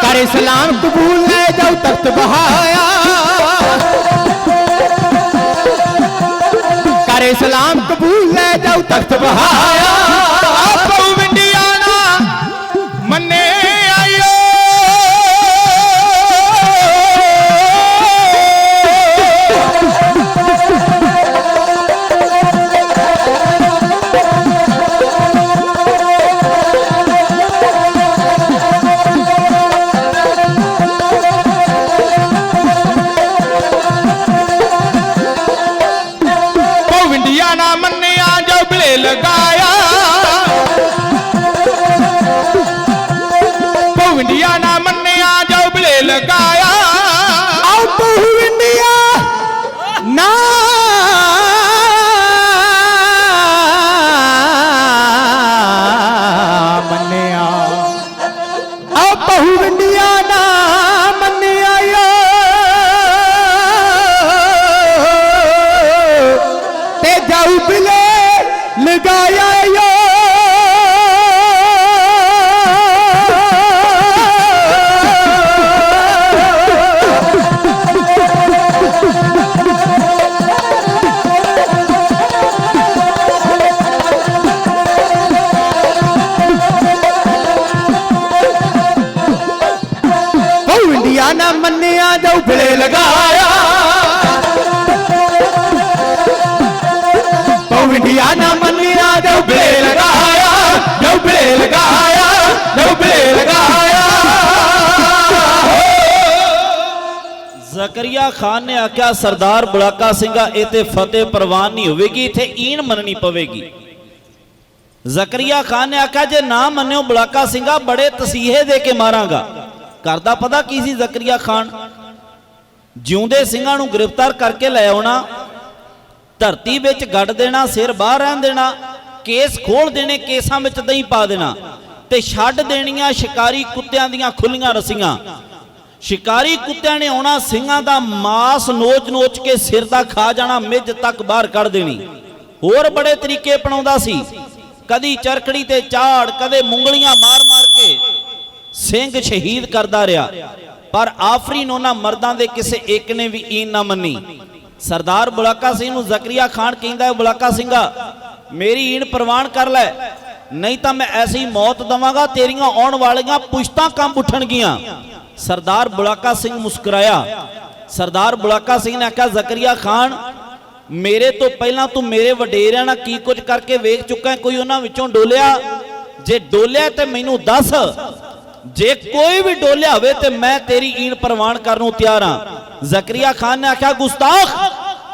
ਕਰ ਇਸਲਾਮ ਕਬੂਲ ਲੈ ਜਾਉ ਤਖਤ ਬਹਾਇਆ ਕਰ ਇਸਲਾਮ ਕਬੂਲ ਲੈ ਜਾਉ ਤਖਤ ਬਹਾਇਆ ਆਪੋ ਵਿੰਡਿਆਣਾ ਮੰਨੇ ਆਇਓ ਲਗਾਇਆ ਲਗਾਇਆ ਆਓ ਬਹੁ ਇੰਡੀਆ ਨਾ ਮੰਨਿਆ ਆਓ ਬਹੁ ਇੰਡੀਆ ਨਾ ਮੰਨਿਆ ਤੇ ਜਾਊ ਬਿਲੇ ਲਗਾਇਆ ਨਾ ਮੰਨਿਆ ਜਾਊ ਬਿਲੇ ਲਗਾਇਆ ਬਹੁ ਇੰਡੀਆ ਨਾ ਮੰਨਿਆ ਜਾਊ ਬਿਲੇ ਲਗਾਇਆ ਜਾਊ ਬਿਲੇ ਲਗਾਇਆ ਜਾਊ ਬਿਲੇ ਲਗਾਇਆ ਜ਼ਕਰੀਆ ਖਾਨ ਨੇ ਆਖਿਆ ਸਰਦਾਰ ਬੁਲਾਕਾ ਸਿੰਘਾ ਇਹ ਤੇ ਫਤਿਹ ਪ੍ਰਵਾਨ ਨਹੀਂ ਹੋਵੇਗੀ, ਇੱਥੇ ਈਨ ਮੰਨਣੀ ਪਵੇਗੀ। ਜ਼ਕਰੀਆ ਖਾਨ ਨੇ ਆਖਿਆ ਜੇ ਨਾ ਮੰਨਿਓ ਬੁਲਾਕਾ ਸਿੰਘਾ ਬੜੇ ਤਸੀਹੇ ਦੇ ਕੇ ਮਾਰਾਂਗਾ। ਕਰਦਾ ਪਤਾ ਕੀ ਸੀ ਜ਼ਕਰੀਆ ਖਾਨ? ਜਿਉਂਦੇ ਸਿੰਘਾਂ ਨੂੰ ਗ੍ਰਿਫਤਾਰ ਕਰਕੇ ਲੈ ਆਉਣਾ, ਧਰਤੀ ਵਿੱਚ ਗੱਡ ਦੇਣਾ, ਸਿਰ ਬਾਹਰ ਰਹਿਣ ਦੇਣਾ, ਕੇਸ ਖੋਲ ਦੇਣੇ, ਕੇਸਾਂ ਵਿੱਚ ਦਹੀਂ ਪਾ ਦੇਣਾ ਤੇ ਛੱਡ ਦੇਣੀਆਂ ਸ਼ਿਕਾਰੀ ਕੁੱਤਿਆਂ ਦੀਆਂ ਖੁੱਲੀਆਂ ਰਸੀਆਂ। ਸ਼ਿਕਾਰੀ ਕੁੱਤਿਆਂ ਨੇ ਆਉਣਾ, ਸਿੰਘਾਂ ਦਾ ਮਾਸ ਨੋਚ-ਨੋਚ ਕੇ ਸਿਰ ਦਾ ਖਾ ਜਾਣਾ, ਮਿੱਝ ਤੱਕ ਬਾਹਰ ਕੱਢ ਦੇਣੀ। ਹੋਰ ਬੜੇ ਤਰੀਕੇ ਅਪਣਾਉਂਦਾ ਸੀ, ਕਦੀ ਚਰਖੜੀ ਤੇ ਝਾੜ, ਕਦੇ ਮੁੰਗਲੀਆਂ ਮਾਰ-ਮਾਰ ਕੇ ਸਿੰਘ ਸ਼ਹੀਦ ਕਰਦਾ ਰਿਹਾ। ਪਰ ਆਫਰੀਨ ਉਹਨਾਂ ਮਰਦਾਂ ਦੇ ਕਿਸੇ ਇੱਕ ਨੇ ਵੀ ਈਨ ਨਾ ਮੰਨੀ। ਸਰਦਾਰ ਬੁਲਾਕਾ ਸਿੰਘ ਨੂੰ ਜ਼ਕਰੀਆ ਖਾਨ ਕਹਿੰਦਾ, ਬੁਲਾਕਾ ਸਿੰਘਾ ਮੇਰੀ ਈਨ ਪ੍ਰਵਾਨ ਕਰ ਲੈ, ਨਹੀਂ ਤਾਂ ਮੈਂ ਐਸੀ ਮੌਤ ਦਵਾਂਗਾ ਤੇਰੀਆਂ ਆਉਣ ਵਾਲੀਆਂ ਪੁਸ਼ਤਾਂ ਕੰਬ ਉੱਠਣਗੀਆਂ। ਸਰਦਾਰ ਬੁਲਾਕਾ ਸਿੰਘ ਮੁਸਕਰਾਇਆ। ਸਰਦਾਰ ਬੁਲਾਕਾ ਸਿੰਘ ਨੇ ਆਖਿਆ ਜ਼ਕਰੀਆ ਖਾਨ ਮੇਰੇ ਤੋਂ ਪਹਿਲਾਂ ਤੂੰ ਮੇਰੇ ਵਡੇਰਿਆਂ ਨਾਲ ਕੀ ਕੁਝ ਕਰਕੇ ਵੇਖ ਚੁੱਕਾ ਹੈ, ਕੋਈ ਉਹਨਾਂ ਵਿੱਚੋਂ ਡੋਲਿਆ? ਜੇ ਡੋਲਿਆ ਤੇ ਮੈਨੂੰ ਦੱਸ, ਜੇ ਕੋਈ ਵੀ ਡੋਲਿਆ ਹੋਵੇ ਤੇ ਮੈਂ ਤੇਰੀ ਈਨ ਪ੍ਰਵਾਨ ਕਰਨ ਨੂੰ ਤਿਆਰ ਹਾਂ। ਜ਼ਕਰੀਆ ਖਾਨ ਨੇ ਆਖਿਆ ਗੁਸਤਾਖ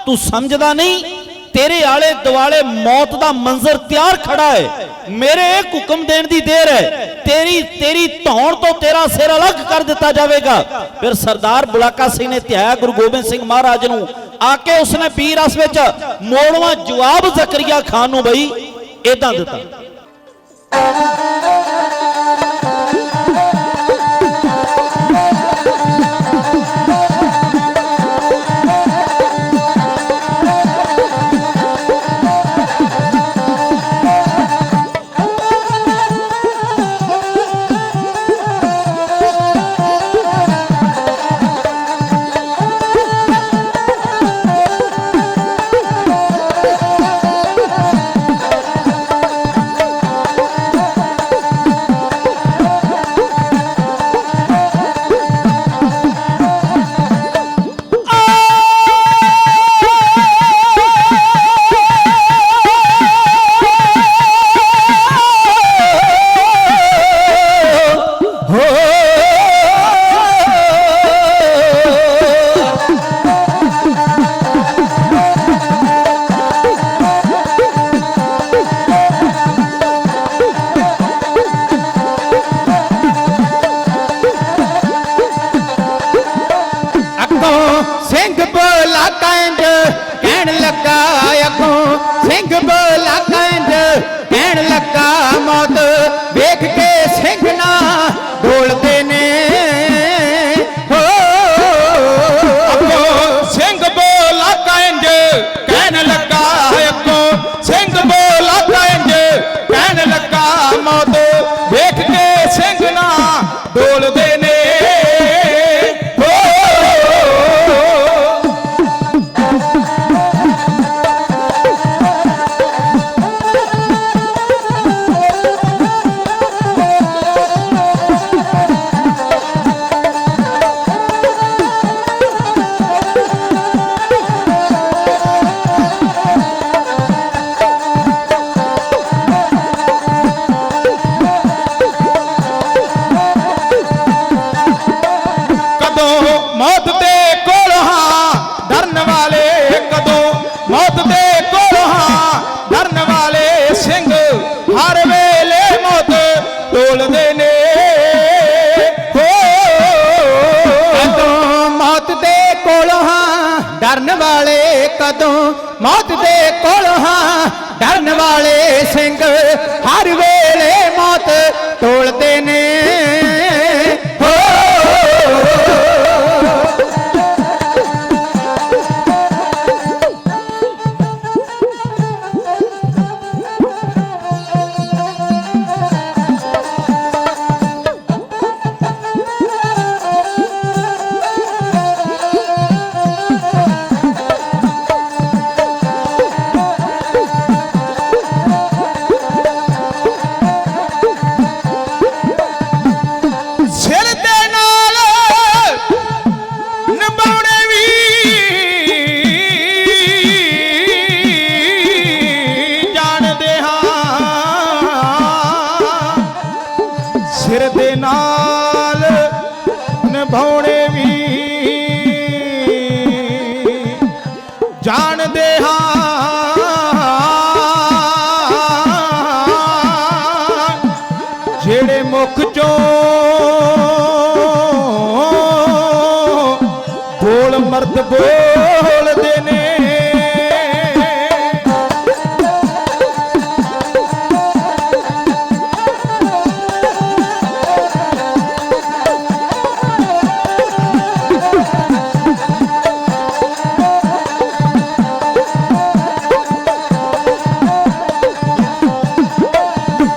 ਤੂੰ ਸਮਝਦਾ ਨਹੀਂ, ਤੇਰੇ ਆਲੇ ਦੁਆਲੇ ਮੌਤ ਦਾ ਮੰਜ਼ਰ ਤਿਆਰ ਖੜਾ ਹੈ, ਮੇਰੇ ਇੱਕ ਹੁਕਮ ਦੇਣ ਦੀ ਦੇਰ ਹੈ, ਤੇਰੀ ਧੌਣ ਤੋਂ ਤੇਰਾ ਸਿਰ ਅਲੱਗ ਕਰ ਦਿੱਤਾ ਜਾਵੇਗਾ। ਫਿਰ ਸਰਦਾਰ ਬੁਲਾਕਾ ਸਿੰਘ ਨੇ ਧਿਆਇਆ ਗੁਰੂ ਗੋਬਿੰਦ ਸਿੰਘ ਮਹਾਰਾਜ ਨੂੰ, ਆ ਕੇ ਉਸਨੇ ਪੀਰ ਰਸ ਵਿੱਚ ਮੋੜਵਾ ਜਵਾਬ ਜ਼ਕਰੀਆ ਖਾਨ ਨੂੰ ਬਈ ਇਦਾਂ ਦਿੱਤਾ। कदों मौत दे कोल हां डरन वाले सिंह हर वेले मौत टोलदे ने हो ਸਿਰ ਦੇ ਨਾਲ ਨਿਭਾਉਣੇ ਵੀ ਜਾਣਦੇ ਹਾਂ ਸਿਰ ਦੇ ਨਾਲ ਨਿਭਾਉਣੇ ਵੀ ਜਾਣਦੇ ਹਾਂ ਜਿਹੜੇ ਮੁਖ ਚੋਂ ਬੋਲ ਮਰਦ ਬੋਲਦੇ ਨੇ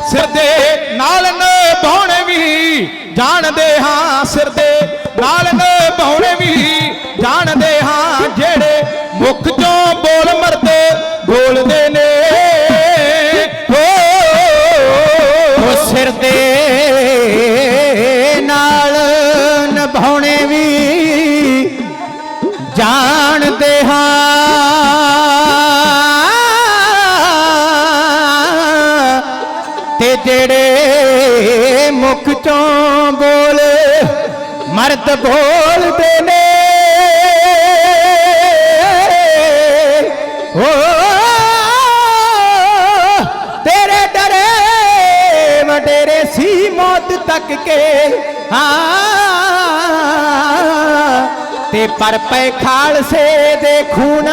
ਸਿਰ ਦੇ ਨਾਲ ਨਿਭਾਉਣੇ ਵੀ ਜਾਣਦੇ ਹਾਂ ਸਿਰ ਦੇ ਨਾਲ ਨਿਭਾਉਣੇ ਵੀ ਜਾਣਦੇ ਹਾਂ ਜਿਹੜੇ ਮੁਖ ਚੋਂ ਬੋਲ ਮਰਦੇ ਬੋਲਦੇ ਨੇ ਉਹ ਸਿਰ ਦੇ ਨਾਲ ਨਿਭਾਉਣੇ ਵੀ ਜਾਣਦੇ ਹਾਂ ਤੇ ਜਿਹੜੇ ਮੁਖ ਚੋਂ ਬੋਲ ਮਰਦ ਬੋਲਦੇ ਨੇ ਓ ਤੇਰੇ ਡਰੇ ਵਡੇਰੇ ਸੀ ਮੌਤ ਤੱਕ ਕੇ ਹਾਂ ਤੇ ਪਰ ਪੈ ਖਾਲਸੇ ਦੇ ਖੂਨ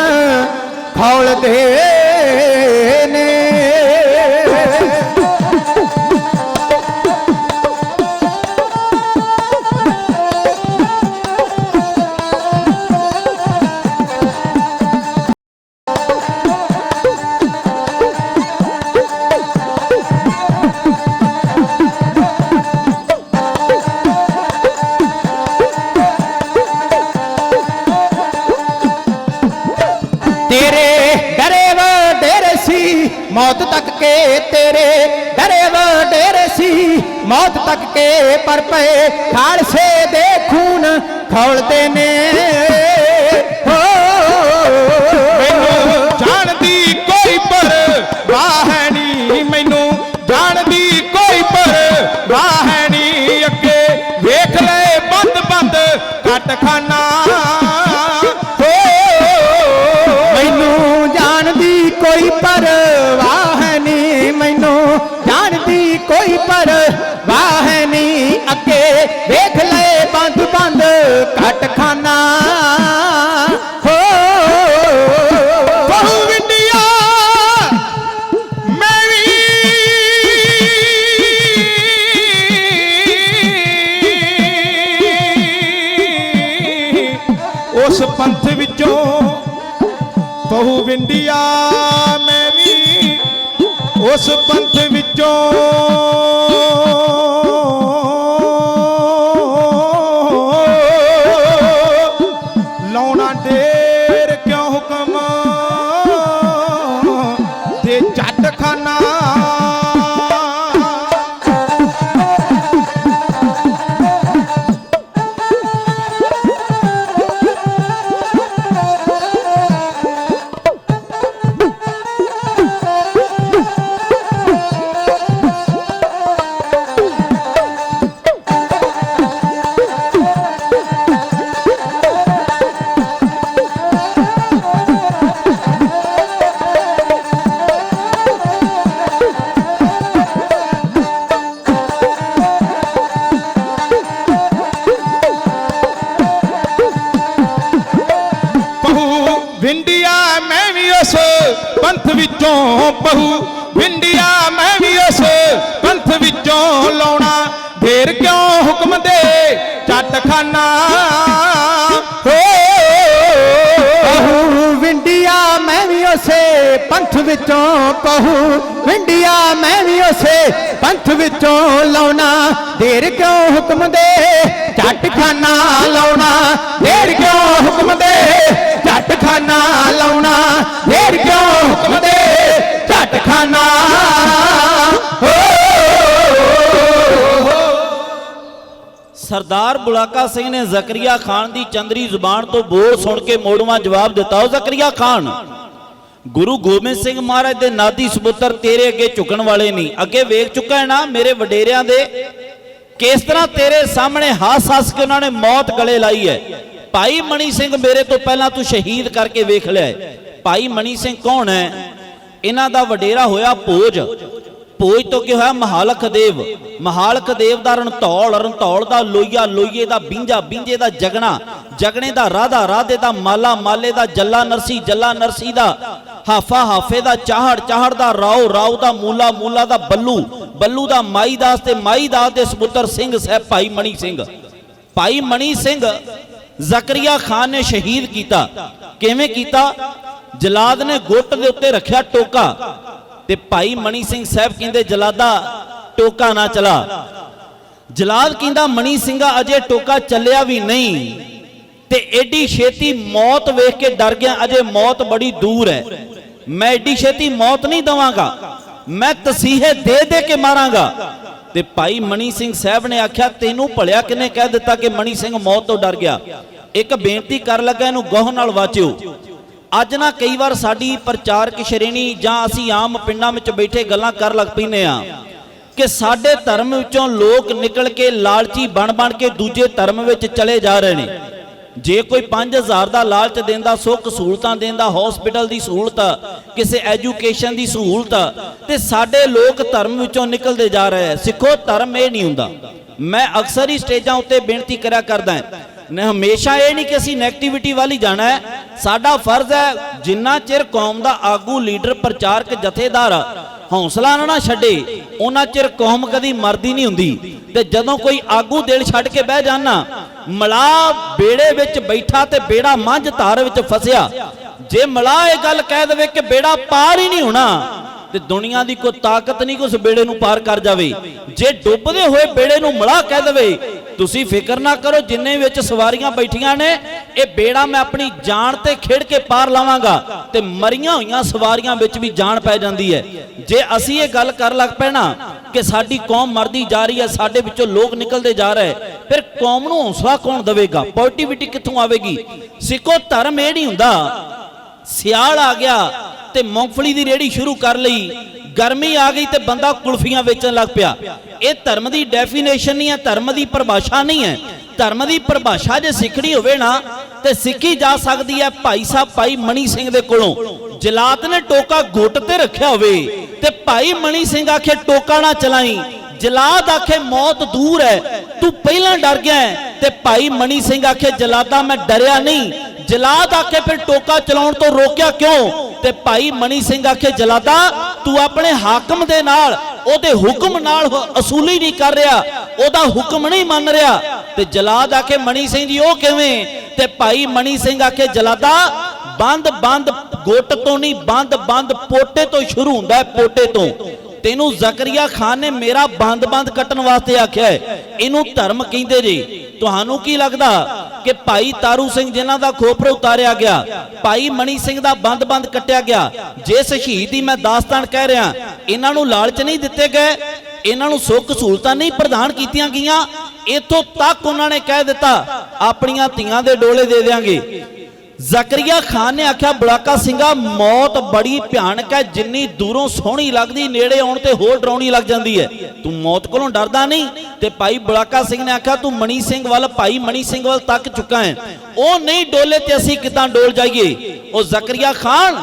ਖੌਲਦੇ ਨੇ तेरे डरे वडेरे सी मौत तक के तेरे डरे वडेरे सी मौत तक के पर पे खालसे दे खून खौलते ने हो ਮੈਨੂੰ ਜਾਣਦੀ ਕੋਈ ਪਰਵਾਹ ਨਹੀਂ ਮੈਨੂੰ ਜਾਣਦੀ ਕੋਈ ਪਰਵਾਹ ਨਹੀਂ ਅੱਗੇ ਵੇਖ ਲੈ ਬੰਦ ਬੰਦ ਕੱਟ ਖਾਨਾ ਮੈਨੂੰ ਜਾਣਦੀ ਕੋਈ ਪਰਵਾਹ ਨਹੀਂ ਮੈਨੂੰ ਜਾਣਦੀ ਕੋਈ ਪਰਵਾਹ ਨਹੀਂ ਅੱਗੇ ਵੇਖ ਲੈ ਬੰਦ ਬੰਦ ਘਟ ਖਾਨਾ ਹੋ ਬਹੁ ਵਿੰਡਿਆ ਮੈਂ ਵੀ ਉਸ ਪੰਥ ਵਿੱਚੋਂ ਬਹੁ ਵਿੰਡਿਆ ਮੈਂ ਵੀ ਉਸ ਪੰਥ ਵਿੱਚੋਂ ਲਾਉਣਾ ਢੇਰ ਕਿਉਂ ਹੁਕਮ ਤੇ ਜੱਟ ਖਾਨਾ ਪੰਥ ਵਿੱਚੋਂ ਬਹੂ ਵਿੰਡਿਆ ਮੈਂ ਵੀ ਉਸ ਪੰਥ ਵਿੱਚੋਂ ਲਾਉਣਾ ਢੇਰ ਕਿਉਂ ਹੁਕਮ ਦੇ ਚੱਟਖਾਨਾ ਹੋ ਕਹੂ ਵਿੰਡਿਆ ਮੈਂ ਵੀ ਉਸੇ ਪੰਥ ਵਿੱਚੋਂ ਕਹੂ ਵਿੰਡਿਆ ਮੈਂ ਵੀ ਉਸੇ ਪੰਥ ਵਿੱਚੋਂ ਲਾਉਣਾ ਢੇਰ ਕਿਉਂ ਹੁਕਮ ਦੇ ਝੱਟਖਾਨਾ ਲਾਉਣਾ ਢੇਰ ਕਿਉਂ ਹੁਕਮ ਦੇ ਝੱਟਖਾਨਾ ਲਾਉਣਾ ਢੇਰ ਕਿਉਂ ਹੁਕਮ ਦੇ ਝੱਟਖਾਨਾ ਸਰਦਾਰ ਬੁਲਾਕਾ ਸਿੰਘ ਨੇ ਜ਼ਕਰੀਆ ਖਾਨ ਦੀ ਚੰਦਰੀ ਜ਼ੁਬਾਨ ਤੋਂ ਬੋਲ ਸੁਣ ਕੇ ਮੋੜਵਾਂ ਜਵਾਬ ਦਿੱਤਾ। ਉਹ ਜ਼ਕਰੀਆ ਖਾਨ, ਗੁਰੂ ਗੋਬਿੰਦ ਸਿੰਘ ਮਹਾਰਾਜ ਦੇ ਨਾਦੀ ਸਪੁੱਤਰ ਤੇਰੇ ਅੱਗੇ ਝੁਕਣ ਵਾਲੇ ਨਹੀਂ। ਅੱਗੇ ਵੇਖ ਚੁੱਕਾ ਹੈ ਨਾ ਮੇਰੇ ਵਡੇਰਿਆਂ ਦੇ ਕਿਸ ਤਰ੍ਹਾਂ ਤੇਰੇ ਸਾਹਮਣੇ ਹੱਸ ਕੇ ਉਹਨਾਂ ਨੇ ਮੌਤ ਗਲੇ ਲਾਈ ਹੈ। ਭਾਈ ਮਣੀ ਸਿੰਘ ਮੇਰੇ ਤੋਂ ਪਹਿਲਾਂ ਤੂੰ ਸ਼ਹੀਦ ਕਰਕੇ ਵੇਖ ਲਿਆ ਹੈ। ਭਾਈ ਮਣੀ ਸਿੰਘ ਕੌਣ ਹੈ? ਇਹਨਾਂ ਦਾ ਵਡੇਰਾ ਹੋਇਆ ਭੋਜ। ਭੋਜ ਤੋਂ ਕੀ ਹੋਇਆ? ਮਹਾਲਖ ਦੇਵ। ਮਹਾਲਖ ਦੇਵ ਦਾ ਰਣਧੌਲ, ਰਣਧੌਲ ਦਾ ਲੋਈਆ, ਲੋਈਏ ਦਾ ਬੀਂਜਾ, ਬੀਂਜੇ ਦਾ ਜਗਣਾ, ਜਗਣੇ ਦਾ ਰਾਧਾ, ਰਾਧੇ ਦਾ ਮਾਲਾ, ਮਾਲੇ ਦਾ ਜੱਲਾ ਨਰਸੀ, ਜੱਲਾ ਨਰਸੀ ਦਾ ਹਾਫਾ, ਹਾਫੇ ਦਾ ਚਾਹੜ, ਚਾਹੜ ਦਾ ਰਾਓ, ਰਾਓ ਦਾ ਮੂਲਾ, ਮੂਲਾ ਦਾ ਬੱਲੂ, ਬੱਲੂ ਦਾ ਮਾਈ ਦਾਸ ਤੇ ਮਾਈ ਦਾਸ ਦੇ ਸਪੁੱਤਰ ਸਿੰਘ ਸਾਹਿਬ ਭਾਈ ਮਣੀ ਸਿੰਘ। ਭਾਈ ਮਣੀ ਸਿੰਘ ਜ਼ਕਰੀਆ ਖਾਨ ਨੇ ਸ਼ਹੀਦ ਕੀਤਾ। ਕਿਵੇਂ ਕੀਤਾ? ਜਲਾਦ ਨੇ ਗੁੱਟ ਦੇ ਉੱਤੇ ਰੱਖਿਆ ਟੋਕਾ ਤੇ ਭਾਈ ਮਣੀ ਸਿੰਘ ਸਾਹਿਬ ਕਹਿੰਦੇ ਜਲਾਦਾ ਟੋਕਾ ਨਾ ਚਲਾ। ਜਲਾਦ ਕਹਿੰਦਾ ਮਣੀ ਸਿੰਘਾ ਅਜੇ ਟੋਕਾ ਚੱਲਿਆ ਵੀ ਨਹੀਂ ਤੇ ਏਡੀ ਛੇਤੀ ਮੌਤ ਵੇਖ ਕੇ ਡਰ ਗਿਆ। ਅਜੇ ਮੌਤ ਬੜੀ ਦੂਰ ਹੈ, ਮੈਂ ਏਡੀ ਛੇਤੀ ਮੌਤ ਨਹੀਂ ਦਵਾਂਗਾ, ਮੈਂ ਤਸੀਹੇ ਦੇ ਦੇ ਕੇ ਮਾਰਾਂਗਾ। ਤੇ ਭਾਈ ਮਣੀ ਸਿੰਘ ਸਾਹਿਬ ਨੇ ਆਖਿਆ ਤੈਨੂੰ ਭਲਿਆ ਕਿਨੇ ਕਹਿ ਦਿੱਤਾ ਕਿ ਮਣੀ ਸਿੰਘ ਮੌਤ ਤੋਂ ਡਰ ਗਿਆ? ਇੱਕ ਬੇਨਤੀ ਕਰ ਲੱਗਾ, ਇਹਨੂੰ ਗੌਰ ਨਾਲ ਵਾਚਿਓ। ਅੱਜ ਨਾ ਕਈ ਵਾਰ ਸਾਡੀ ਪ੍ਰਚਾਰਕ ਸ਼੍ਰੇਣੀ ਜਾਂ ਅਸੀਂ ਆਮ ਪਿੰਡਾਂ ਵਿੱਚ ਬੈਠੇ ਗੱਲਾਂ ਕਰ ਲੱਗ ਪੈਂਦੇ ਆ ਕਿ ਸਾਡੇ ਧਰਮ ਵਿੱਚੋਂ ਲੋਕ ਨਿਕਲ ਕੇ ਲਾਲਚੀ ਬਣ ਕੇ ਦੂਜੇ ਧਰਮ ਵਿੱਚ ਚਲੇ ਜਾ ਰਹੇ ਨੇ। ਜੇ ਕੋਈ 5000 ਦਾ ਲਾਲਚ ਦਿੰਦਾ, ਸੁੱਖ ਸਹੂਲਤਾਂ ਦਿੰਦਾ, ਹਸਪੀਟਲ ਦੀ ਸਹੂਲਤ, ਕਿਸੇ ਐਜੂਕੇਸ਼ਨ ਦੀ ਸਹੂਲਤ, ਤੇ ਸਾਡੇ ਲੋਕ ਧਰਮ ਵਿੱਚੋਂ ਨਿਕਲਦੇ ਜਾ ਰਹੇ ਆ। ਸਿੱਖੋ, ਧਰਮ ਇਹ ਨਹੀਂ ਹੁੰਦਾ। ਮੈਂ ਅਕਸਰ ਹੀ ਸਟੇਜਾਂ ਉੱਤੇ ਬੇਨਤੀ ਕਰਿਆ ਕਰਦਾ ਨੇ, ਹਮੇਸ਼ਾ ਇਹ ਨਹੀਂ ਕਿ ਅਸੀਂ ਨੈਗੇਟਿਵਿਟੀ ਵੱਲ ਹੀ ਜਾਣਾ ਹੈ। ਸਾਡਾ ਫਰਜ਼ ਹੈ ਜਿੰਨਾ ਚਿਰ ਕੌਮ ਦਾ ਆਗੂ, ਲੀਡਰ, ਪ੍ਰਚਾਰਕ, ਜਥੇਦਾਰ ਹੌਸਲਾ ਨਾ ਛੱਡੇ ਉਹਨਾਂ ਚਿਰ ਕੌਮ ਕਦੀ ਮਰਦੀ ਨਹੀਂ ਹੁੰਦੀ। ਤੇ ਜਦੋਂ ਕੋਈ ਆਗੂ ਦਿਲ ਛੱਡ ਕੇ ਬਹਿ ਜਾਣਾ, ਮਲਾ ਬੇੜੇ ਵਿੱਚ ਬੈਠਾ ਤੇ ਬੇੜਾ ਮੰਝ ਧਾਰ ਵਿੱਚ ਫਸਿਆ, ਜੇ ਮਲਾ ਇਹ ਗੱਲ ਕਹਿ ਦੇਵੇ ਕਿ ਬੇੜਾ ਪਾਰ ਹੀ ਨਹੀਂ ਹੋਣਾ ਤੇ ਦੁਨੀਆ ਦੀ ਕੋਈ ਤਾਕਤ ਨਹੀਂ ਕਿ ਉਸ ਬੇੜੇ ਨੂੰ ਪਾਰ ਕਰ ਜਾਵੇ। ਜੇ ਡੁੱਬਦੇ ਹੋਏ ਬੇੜੇ ਨੂੰ ਮਲਾ ਕਹਿ ਦੇਵੇ ਤੁਸੀਂ ਫਿਕਰ ਨਾ ਕਰੋ, ਜਿੰਨੇ ਵਿੱਚ ਸਵਾਰੀਆਂ ਬੈਠੀਆਂ ਨੇ ਇਹ ਬੇੜਾ ਮੈਂ ਆਪਣੀ ਜਾਨ ਤੇ ਖੇਡ ਕੇ ਪਾਰ ਲਾਵਾਂਗਾ, ਤੇ ਮਰੀਆਂ ਹੋਈਆਂ ਸਵਾਰੀਆਂ ਵਿੱਚ ਵੀ ਜਾਨ ਪੈ ਜਾਂਦੀ ਹੈ। ਜੇ ਅਸੀਂ ਇਹ ਗੱਲ ਕਰ ਲੱਗ ਪੈਣਾ ਕਿ ਸਾਡੀ ਕੌਮ ਮਰਦੀ ਜਾ ਰਹੀ ਹੈ, ਸਾਡੇ ਵਿੱਚੋਂ ਲੋਕ ਨਿਕਲਦੇ ਜਾ ਰਹੇ, ਫਿਰ ਕੌਮ ਨੂੰ ਹੌਸਲਾ ਕੌਣ ਦੇਵੇਗਾ? ਪੋਜ਼ਿਟਿਵਿਟੀ ਕਿੱਥੋਂ ਆਵੇਗੀ? ਸਿੱਖੋ, ਧਰਮ ਇਹ ਨਹੀਂ ਹੁੰਦਾ ਸਿਆਲ ਆ ਗਿਆ ਤੇ ਮੂੰਗਫਲੀ ਦੀ ਰੇੜੀ ਸ਼ੁਰੂ ਕਰ ਲਈ, ਗਰਮੀ ਆ ਗਈ ਤੇ ਬੰਦਾ ਕੁਲਫੀਆਂ ਵੇਚਣ ਲੱਗ ਪਿਆ। ਇਹ ਧਰਮ ਦੀ ਡੈਫੀਨੇਸ਼ਨ ਨਹੀਂ ਹੈ, ਧਰਮ ਦੀ ਪਰਿਭਾਸ਼ਾ ਨਹੀਂ ਹੈ। ਧਰਮ ਦੀ ਪਰਿਭਾਸ਼ਾ ਜੇ ਸਿੱਖਣੀ ਹੋਵੇ ਨਾ ਤੇ ਸਿੱਖੀ ਜਾ ਸਕਦੀ ਹੈ ਭਾਈ ਸਾਹਿਬ ਭਾਈ ਮਣੀ ਸਿੰਘ ਦੇ ਕੋਲੋਂ। ਜਲਾਦ ਨੇ ਟੋਕਾ ਗੁੱਟ ਤੇ ਰੱਖਿਆ ਹੋਵੇ ਤੇ ਭਾਈ ਮਣੀ ਸਿੰਘ ਆਖੇ ਟੋਕਾ ਨਾ ਚਲਾਈ, ਜਲਾਦ ਆਖੇ ਮੌਤ ਦੂਰ ਹੈ, ਤੂੰ ਪਹਿਲਾਂ ਡਰ ਗਿਆ ਹੈ। ਤੇ ਭਾਈ ਮਣੀ ਸਿੰਘ ਆਖੇ ਜਲਾਦਾ ਮੈਂ ਡਰਿਆ ਨਹੀਂ। ਜਲਾਦ ਆਖੇ ਫਿਰ ਟੋਕਾ ਚਲਾਉਣ ਤੋਂ ਰੋਕਿਆ ਕਿਉਂ? ਤੇ ਭਾਈ ਮਣੀ ਸਿੰਘ ਆਖੇ ਜਲਾਦਾ ਤੂੰ ਆਪਣੇ ਹਾਕਮ ਦੇ ਨਾਲ, ਉਹਦੇ ਹੁਕਮ ਨਾਲ ਅਸੂਲੀ ਨਹੀਂ ਕਰ ਰਿਹਾ, ਉਹਦਾ ਹੁਕਮ ਨਹੀਂ ਮੰਨ ਰਿਹਾ। ਤੇ ਜਲਾਦ ਆਖੇ ਮਣੀ ਸਿੰਘ ਜੀ ਉਹ ਕਿਵੇਂ? ਤੇ ਭਾਈ ਮਣੀ ਸਿੰਘ ਆਖੇ ਜਲਾਦਾ ਬੰਦ ਬੰਦ ਗੁੱਟ ਤੋਂ ਨਹੀਂ, ਬੰਦ ਬੰਦ ਪੋਟੇ ਤੋਂ ਸ਼ੁਰੂ ਹੁੰਦਾ ਹੈ, ਪੋਟੇ ਤੋਂ। ਤੈਨੂੰ ਜ਼ਕਰੀਆ ਖਾਨ ਨੇ ਮੇਰਾ ਬੰਦ ਬੰਦ ਕੱਟਣ ਵਾਸਤੇ ਆਖਿਆ ਹੈ, ਇਹਨੂੰ ਧਰਮ ਕਹਿੰਦੇ ਜੀ। ਤੁਹਾਨੂੰ ਕੀ ਲੱਗਦਾ ਕਿ ਭਾਈ ਤਾਰੂ ਸਿੰਘ ਜਿਨ੍ਹਾਂ ਦਾ ਖੋਪਰ ਉਤਾਰਿਆ ਗਿਆ, ਭਾਈ ਮਣੀ ਸਿੰਘ ਦਾ ਬੰਦ ਬੰਦ ਕੱਟਿਆ ਗਿਆ, ਜੇ ਸ਼ਹੀਦੀ ਮੈਂ ਦਾਸਤਾਨ ਕਹਿ ਰਿਹਾ, ਇਹਨਾਂ ਨੂੰ ਲਾਲਚ ਨਹੀਂ ਦਿੱਤੇ ਗਏ, ਇਹਨਾਂ ਨੂੰ ਸੁੱਖ ਸਹੂਲਤਾਂ ਨਹੀਂ ਪ੍ਰਦਾਨ ਕੀਤੀਆਂ ਗਈਆਂ? ਇੱਥੋਂ ਤੱਕ ਉਹਨਾਂ ਨੇ ਕਹਿ ਦਿੱਤਾ ਆਪਣੀਆਂ ਧੀਆਂ ਦੇ ਡੋਲੇ ਦੇ ਦੇਵਾਂਗੇ। ਜ਼ਕਰੀਆ ਖਾਨ ਨੇ ਆਖਿਆ ਬੁਲਾਕਾ ਸਿੰਘਾ ਮੌਤ ਬੜੀ ਭਿਆਨਕ ਹੈ, ਜਿੰਨੀ ਦੂਰੋਂ ਸੋਹਣੀ ਲੱਗਦੀ ਨੇੜੇ ਆਉਣ ਤੇ ਹੋਰ ਡਰਾਉਣੀ ਲੱਗ ਜਾਂਦੀ ਹੈ, ਤੂੰ ਮੌਤ ਕੋਲੋਂ ਡਰਦਾ ਨਹੀਂ? ਤੇ ਭਾਈ ਬੁਲਾਕਾ ਸਿੰਘ ਨੇ ਆਖਿਆ ਤੂੰ ਮਣੀ ਸਿੰਘ ਵੱਲ, ਭਾਈ ਮਣੀ ਸਿੰਘ ਵੱਲ ਤੱਕ ਚੁੱਕਾ ਹੈ, ਉਹ ਨਹੀਂ ਡੋਲੇ ਤੇ ਅਸੀਂ ਕਿੱਦਾਂ ਡੋਲ ਜਾਈਏ? ਉਹ ਜ਼ਕਰੀਆ ਖਾਨ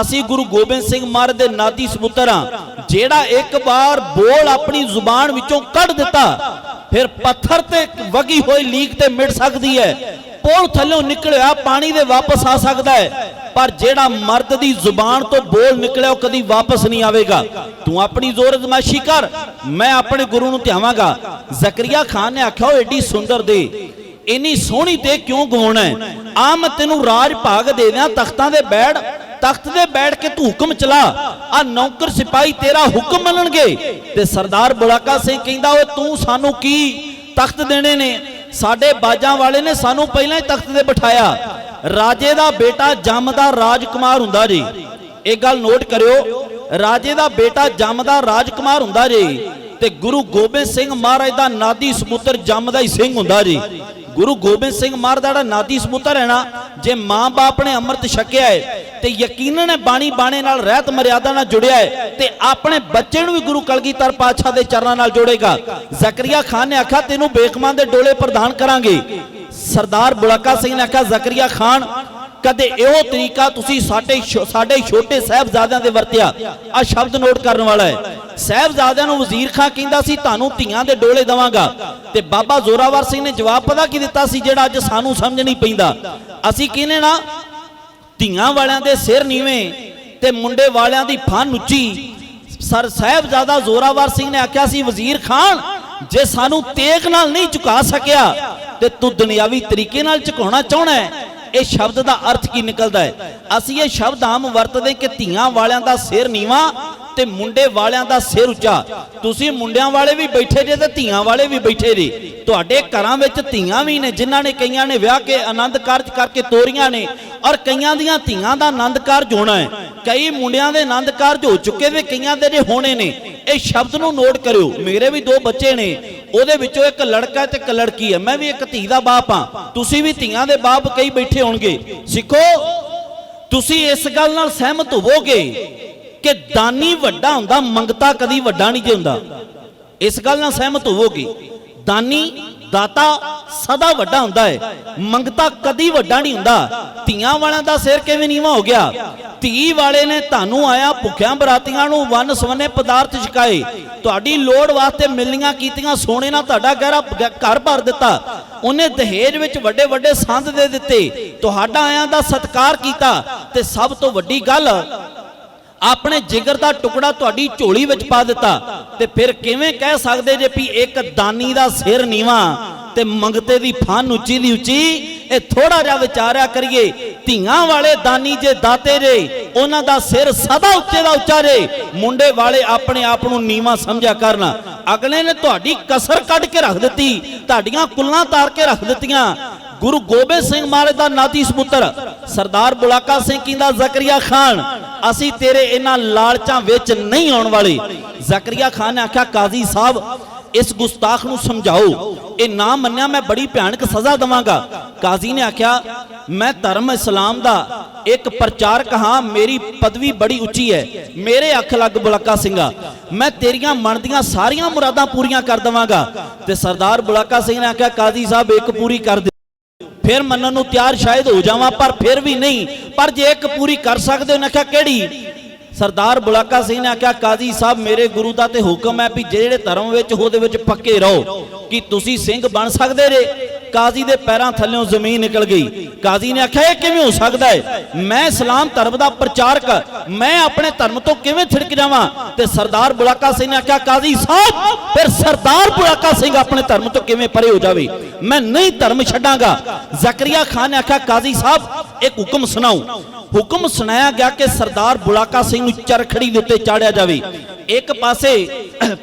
ਅਸੀਂ ਗੁਰੂ ਗੋਬਿੰਦ ਸਿੰਘ ਮਹਾਰਾਜ ਦੇ ਨਾਤੀ ਸਪੁੱਤਰ ਹਾਂ, ਜਿਹੜਾ ਇੱਕ ਵਾਰ ਬੋਲ ਆਪਣੀ ਜ਼ੁਬਾਨ ਵਿੱਚੋਂ ਕੱਢ ਦਿੱਤਾ ਫਿਰ ਪੱਥਰ ਤੇ ਵਗੀ ਹੋਈ ਲੀਕ ਤੇ ਮਿਟ ਸਕਦੀ ਹੈ, ਪੁਲ ਥੱਲੋਂ ਨਿਕਲਿਆ ਪਾਣੀ ਦੇ ਵਾਪਸ ਆ ਸਕਦਾ ਹੈ। ਪਰ ਜਿਹੜਾ ਮਰਦ ਦੀ ਜ਼ੁਬਾਨ ਤੋਂ ਬੋਲ ਨਿਕਲਿਆ ਉਹ ਕਦੀ ਵਾਪਸ ਨਹੀਂ ਆਵੇਗਾ। ਤੂੰ ਆਪਣੀ ਜ਼ੋਰ ਅਜ਼ਮਾਇਸ਼ੀ ਕਰ, ਮੈਂ ਆਪਣੇ ਗੁਰੂ ਨੂੰ ਧਿਆਵਾਂਗਾ। ਜ਼ਕਰੀਆ ਖਾਨ ਨੇ ਆਖਿਆ ਉਹ ਏਡੀ ਸੁੰਦਰ ਦੇ, ਇੰਨੀ ਸੋਹਣੀ ਤੇ ਕਿਉਂ ਗਵਾਉਣਾ ਹੈ? ਆ ਮੈਂ ਤੈਨੂੰ ਰਾਜ ਭਾਗ ਦੇ ਦਿਆਂ, ਤਖਤਾਂ ਦੇ ਬੈਠ, ਤਖਤ ਦੇ ਬੈਠ ਕੇ ਤੂੰ ਹੁਕਮ ਚਲਾ, ਆ ਨੌਕਰ ਸਿਪਾਹੀ ਤੇਰਾ ਹੁਕਮ ਮੰਨਣਗੇ। ਤੇ ਸਰਦਾਰ ਬੁਲਾਕਾ ਸਿੰਘ ਕਹਿੰਦਾ ਓਏ ਤੂੰ ਸਾਨੂੰ ਕੀ ਤਖਤ ਦੇਣੇ ਨੇ? ਸਾਡੇ ਬਾਜਾਂ ਵਾਲੇ ਨੇ ਸਾਨੂੰ ਪਹਿਲਾਂ ਹੀ ਤਖਤ ਤੇ ਬਿਠਾਇਆ। ਰਾਜੇ ਦਾ ਬੇਟਾ ਜੰਮਦਾ ਰਾਜਕੁਮਾਰ ਹੁੰਦਾ ਜੀ, ਇਹ ਗੱਲ ਨੋਟ ਕਰਿਓ, ਰਾਜੇ ਦਾ ਬੇਟਾ ਜੰਮਦਾ ਰਾਜਕੁਮਾਰ ਹੁੰਦਾ ਜੀ, ਤੇ ਗੁਰੂ ਗੋਬਿੰਦ ਸਿੰਘ ਮਹਾਰਾਜ ਦਾ ਨਾਦੀ ਸਪੁੱਤਰ ਜੰਮਦਾ ਹੀ ਸਿੰਘ ਹੁੰਦਾ ਜੀ। ਗੁਰੂ ਗੋਬਿੰਦ ਸਿੰਘ ਮਹਾਰਾਜ ਦਾ ਜਿਹੜਾ ਨਾਦੀ ਸਪੁੱਤਰ ਹੈ ਨਾ, ਜੇ ਮਾਂ-ਬਾਪ ਨੇ ਅੰਮ੍ਰਿਤ ਛਕਿਆ ਹੈ ਤੇ ਯਕੀਨਨ ਬਾਣੀ ਬਾਣੇ ਨਾਲ ਰਹਿਤ ਮਰਿਆਦਾ ਨਾਲ ਜੁੜਿਆ ਹੈ ਤੇ ਆਪਣੇ ਬੱਚੇ ਨੂੰ ਵੀ ਗੁਰੂ ਕਲਗੀਧਰ ਪਾਤਸ਼ਾਹ ਦੇ ਚਰਨਾਂ ਨਾਲ ਜੋੜੇਗਾ। ਜ਼ਕਰੀਆ ਖਾਨ ਨੇ ਆਖਿਆ ਤੈਨੂੰ ਬੇਖਮਾਂ ਦੇ ਡੋਲੇ ਪ੍ਰਦਾਨ ਕਰਾਂਗੇ। ਸਰਦਾਰ ਬੁਲਾਕਾ ਸਿੰਘ ਨੇ ਆਖਿਆ ਜ਼ਕਰੀਆ ਖਾਨ ਕਦੇ ਇਹੋ ਤਰੀਕਾ ਤੁਸੀਂ ਸਾਡੇ ਛੋਟੇ ਸਾਹਿਬਜ਼ਾਦਿਆਂ ਦੇ ਵਰਤਿਆ। ਆ ਸ਼ਬਦ ਨੋਟ ਕਰਨ ਵਾਲਾ ਹੈ। ਸਾਹਿਬਜ਼ਾਦਿਆਂ ਨੂੰ ਵਜ਼ੀਰ ਖਾਂ ਕਹਿੰਦਾ ਸੀ ਤੁਹਾਨੂੰ ਧੀਆਂ ਦੇ ਡੋਲੇ ਦਵਾਂਗਾ, ਤੇ ਬਾਬਾ ਜ਼ੋਰਾਵਰ ਸਿੰਘ ਨੇ ਜਵਾਬ ਪਤਾ ਕੀ ਦਿੱਤਾ ਸੀ ਜਿਹੜਾ ਅੱਜ ਸਾਨੂੰ ਸਮਝ ਨਹੀਂ ਪੈਂਦਾ। ਅਸੀਂ ਕਹਿੰਦੇ ਨਾ ਧੀਆਂ ਵਾਲਿਆਂ ਦੇ ਸਿਰ ਨੀਵੇਂ ਤੇ ਮੁੰਡੇ ਵਾਲਿਆਂ ਦੀ ਫਨ ਉੱਚੀ। ਸਰ ਸਾਹਿਬਜ਼ਾਦਾ ਜ਼ੋਰਾਵਰ ਸਿੰਘ ਨੇ ਆਖਿਆ ਸੀ ਵਜ਼ੀਰ ਖਾਨ ਜੇ ਸਾਨੂੰ ਤੇਗ ਨਾਲ ਨਹੀਂ ਝੁਕਾ ਸਕਿਆ ਤੇ ਤੂੰ ਦੁਨਿਆਵੀ ਤਰੀਕੇ ਨਾਲ ਝੁਕਾਉਣਾ ਚਾਹਣਾ ਹੈ। ਇਹ ਸ਼ਬਦ ਦਾ ਅਰਥ ਕੀ ਨਿਕਲਦਾ ਹੈ? ਅਸੀਂ ਇਹ ਸ਼ਬਦ ਆਮ ਵਰਤਦੇ ਕਿ ਧੀਆਂ ਵਾਲਿਆਂ ਦਾ ਸਿਰ ਨੀਵਾਂ ਤੇ ਮੁੰਡੇ ਵਾਲਿਆਂ ਦਾ ਸਿਰ ਉੱਚਾ। ਤੁਸੀਂ ਮੁੰਡਿਆਂ ਵਾਲੇ ਵੀ ਬੈਠੇ ਜੇ ਤੇ ਧੀਆਂ ਵਾਲੇ ਵੀ ਬੈਠੇ ਜੇ। ਤੁਹਾਡੇ ਘਰਾਂ ਵਿੱਚ ਧੀਆਂ ਵੀ ਨੇ ਜਿਨ੍ਹਾਂ ਨੇ ਕਈਆਂ ਨੇ ਵਿਆਹ ਕੇ ਆਨੰਦ ਕਾਰਜ ਕਰਕੇ ਤੋਰੀਆਂ ਨੇ, ਔਰ ਕਈਆਂ ਦੀਆਂ ਧੀਆਂ ਦਾ ਆਨੰਦ ਕਾਰਜ ਹੋਣਾ ਹੈ। ਕਈ ਮੁੰਡਿਆਂ ਦੇ ਆਨੰਦ ਕਾਰਜ ਹੋ ਚੁੱਕੇ ਤੇ ਕਈਆਂ ਦੇ ਜੇ ਹੋਣੇ ਨੇ। ਇਹ ਸ਼ਬਦ ਨੂੰ ਨੋਟ ਕਰਿਓ। ਮੇਰੇ ਵੀ 2 ਬੱਚੇ ਨੇ, ਉਹਦੇ ਵਿੱਚੋਂ ਇੱਕ ਲੜਕਾ ਤੇ ਇੱਕ ਲੜਕੀ ਹੈ। ਮੈਂ ਵੀ ਇੱਕ ਧੀ ਦਾ ਬਾਪ ਹਾਂ, ਤੁਸੀਂ ਵੀ ਧੀਆਂ ਦੇ ਬਾਪ ਕਈ ਬੈਠੇ ਹੋਣਗੇ। ਸਿੱਖੋ, ਤੁਸੀਂ ਇਸ ਗੱਲ ਨਾਲ ਸਹਿਮਤ ਹੋਵੋਗੇ ਕਿ ਦਾਨੀ ਵੱਡਾ ਹੁੰਦਾ, ਮੰਗਤਾ ਕਦੀ ਵੱਡਾ ਨਹੀਂ ਜੇ ਹੁੰਦਾ। ਇਸ ਗੱਲ ਨਾਲ ਸਹਿਮਤ ਹੋਵੋਗੇ। ਦਾਨੀ ਦਾਤਾ ਸਦਾ ਵੱਡਾ ਹੁੰਦਾ ਹੈ, ਮੰਗਤਾ ਕਦੀ ਵੱਡਾ ਨਹੀਂ ਹੁੰਦਾ। ਧੀਆਂ ਵਾਲਿਆਂ ਦਾ ਸਿਰ ਕਿਵੇਂ ਨੀਵਾਂ ਹੋ ਗਿਆ? ਧੀ ਵਾਲੇ ਨੇ ਤੁਹਾਨੂੰ ਆਇਆ ਭੁੱਖਿਆਂ ਬਰਾਤੀਆਂ ਨੂੰ ਵੰਨ ਸਵੰਨੇ ਪਦਾਰਥ ਛਕਾਏ, ਤੁਹਾਡੀ ਲੋੜ ਵਾਸਤੇ ਮਿਲਣੀਆਂ ਕੀਤੀਆਂ, ਸੋਨੇ ਨਾਲ ਤੁਹਾਡਾ ਗਹਿਰਾ ਘਰ ਭਰ ਦਿੱਤਾ। ਉਹਨੇ ਦਹੇਜ ਵਿੱਚ ਵੱਡੇ ਵੱਡੇ ਸੰਦ ਦੇ ਦਿੱਤੇ, ਤੁਹਾਡਾ ਆਇਆਂ ਦਾ ਸਤਿਕਾਰ ਕੀਤਾ, ਤੇ ਸਭ ਤੋਂ ਵੱਡੀ ਗੱਲ ਆਪਣੇ ਜਿਗਰ ਦਾ ਟੁਕੜਾ ਤੁਹਾਡੀ ਝੋਲੀ ਵਿੱਚ ਪਾ ਦਿੱਤਾ। ਤੇ ਫਿਰ ਕਿਵੇਂ ਕਹਿ ਸਕਦੇ ਜੇ ਵੀ ਇੱਕ ਦਾਨੀ ਦਾ ਸਿਰ ਨੀਵਾਂ ਤੇ ਮੰਗਤੇ ਦੀ ਫਨ ਉੱਚੀ ਦੀ ਉੱਚੀ? ਇਹ ਥੋੜਾ ਜਿਹਾ ਵਿਚਾਰਿਆ ਕਰੀਏ। ਧੀਆਂ ਵਾਲੇ ਦਾਨੀ ਜੇ ਦਾਤੇ ਜੇ, ਉਹਨਾਂ ਦਾ ਸਿਰ ਸਦਾ ਉੱਚੇ ਦਾ ਉੱਚਾ ਜੇ। ਮੁੰਡੇ ਵਾਲੇ ਆਪਣੇ ਆਪ ਨੂੰ ਨੀਵਾਂ ਸਮਝਿਆ ਕਰਨਾ। ਅਗਲੇ ਨੇ ਤੁਹਾਡੀ ਕਸਰ ਕੱਢ ਕੇ ਰੱਖ ਦਿੱਤੀ, ਤੁਹਾਡੀਆਂ ਕੁੱਲਾਂ ਤਾਰ ਕੇ ਰੱਖ ਦਿੱਤੀਆਂ। ਗੁਰੂ ਗੋਬਿੰਦ ਸਿੰਘ ਮਹਾਰਾਜ ਦਾ ਨਾਤੀ ਸਪੁੱਤਰ ਸਰਦਾਰ ਬੁਲਾਕਾ ਸਿੰਘ ਕਹਿੰਦਾ ਜ਼ਕਰੀਆ ਖਾਨ ਅਸੀਂ ਤੇਰੇ ਇਹਨਾਂ ਲਾਲਚਾਂ ਵਿੱਚ ਨਹੀਂ ਆਉਣ ਵਾਲੇ। ਜ਼ਕਰੀਆ ਖਾਨ ਨੇ ਆਖਿਆ ਕਾਜ਼ੀ ਸਾਹਿਬ ਇਸ ਗੁਸਤਾਖ ਨੂੰ ਸਮਝਾਓ, ਇਹ ਨਾ ਮੰਨਿਆ ਮੈਂ ਬੜੀ ਭਿਆਨਕ ਸਜ਼ਾ ਦਵਾਂਗਾ। ਕਾਜ਼ੀ ਨੇ ਆਖਿਆ ਮੈਂ ਧਰਮ ਇਸਲਾਮ ਦਾ ਇੱਕ ਪ੍ਰਚਾਰਕ ਹਾਂ, ਮੇਰੀ ਪਦਵੀ ਬੜੀ ਉੱਚੀ ਹੈ, ਮੇਰੇ ਅੱਖ ਲੱਗ ਬੁਲਾਕਾ ਸਿੰਘਾ, ਮੈਂ ਤੇਰੀਆਂ ਮਨ ਦੀਆਂ ਸਾਰੀਆਂ ਮੁਰਾਦਾਂ ਪੂਰੀਆਂ ਕਰ ਦਵਾਂਗਾ। ਤੇ ਸਰਦਾਰ ਬੁਲਾਕਾ ਸਿੰਘ ਨੇ ਆਖਿਆ ਕਾਜ਼ੀ ਸਾਹਿਬ ਇੱਕ ਪੂਰੀ ਕਰ ਦੇ, ਫਿਰ ਮੰਨਣ ਨੂੰ ਤਿਆਰ ਸ਼ਾਇਦ ਹੋ ਜਾਵਾਂ, ਪਰ ਫਿਰ ਵੀ ਨਹੀਂ, ਪਰ ਜੇ ਇੱਕ ਪੂਰੀ ਕਰ ਸਕਦੇ ਹੋ। ਨੇ ਆਖਿਆ ਕਿਹੜੀ? ਸਰਦਾਰ ਬੁਲਾਕਾ ਸਿੰਘ ਨੇ ਆਖਿਆ ਕਾਜ਼ੀ ਸਾਹਿਬ ਮੇਰੇ ਗੁਰੂ ਦਾ ਤੇ ਹੁਕਮ ਹੈ ਵੀ ਜਿਹੜੇ ਧਰਮ ਵਿੱਚ ਉਹਦੇ ਵਿੱਚ ਪੱਕੇ ਰਹੋ। ਕਿ ਤੁਸੀਂ ਸਿੰਘ ਬਣ ਸਕਦੇ ਜੇ? ਕਾਜ਼ੀ ਦੇ ਪੈਰਾਂ ਥੱਲੇੋਂ ਜ਼ਮੀਨ ਨਿਕਲ ਗਈ। ਕਾਜ਼ੀ ਨੇ ਆਖਿਆ ਇਹ ਕਿਵੇਂ ਹੋ ਸਕਦਾ ਹੈ? ਮੈਂ ਇਸਲਾਮ ਧਰਮ ਦਾ ਪ੍ਰਚਾਰਕ, ਮੈਂ ਆਪਣੇ ਧਰਮ ਤੋਂ ਕਿਵੇਂ ਥਿੜਕ ਜਾਵਾਂ? ਤੇ ਸਰਦਾਰ ਬੁਲਾਕਾ ਸਿੰਘ ਨੇ ਆਖਿਆ ਕਾਜ਼ੀ ਸਾਹਿਬ ਫਿਰ ਸਰਦਾਰ ਬੁਲਾਕਾ ਸਿੰਘ ਆਪਣੇ ਧਰਮ ਤੋਂ ਕਿਵੇਂ ਪਰੇ ਹੋ ਜਾਵੇ? ਮੈਂ ਨਹੀਂ ਧਰਮ ਛੱਡਾਂਗਾ। ਜ਼ਕਰੀਆ ਖਾਨ ਨੇ ਆਖਿਆ ਕਾਜ਼ੀ ਸਾਹਿਬ ਇੱਕ ਹੁਕਮ ਸੁਣਾਓ। ਹੁਕਮ ਸੁਣਾਇਆ ਗਿਆ ਕਿ ਸਰਦਾਰ ਬੁਲਾਕਾ ਸਿੰਘ ਨੂੰ ਚਰਖੜੀ ਦੇ ਉੱਤੇ ਚਾੜਿਆ ਜਾਵੇ। ਇੱਕ ਪਾਸੇ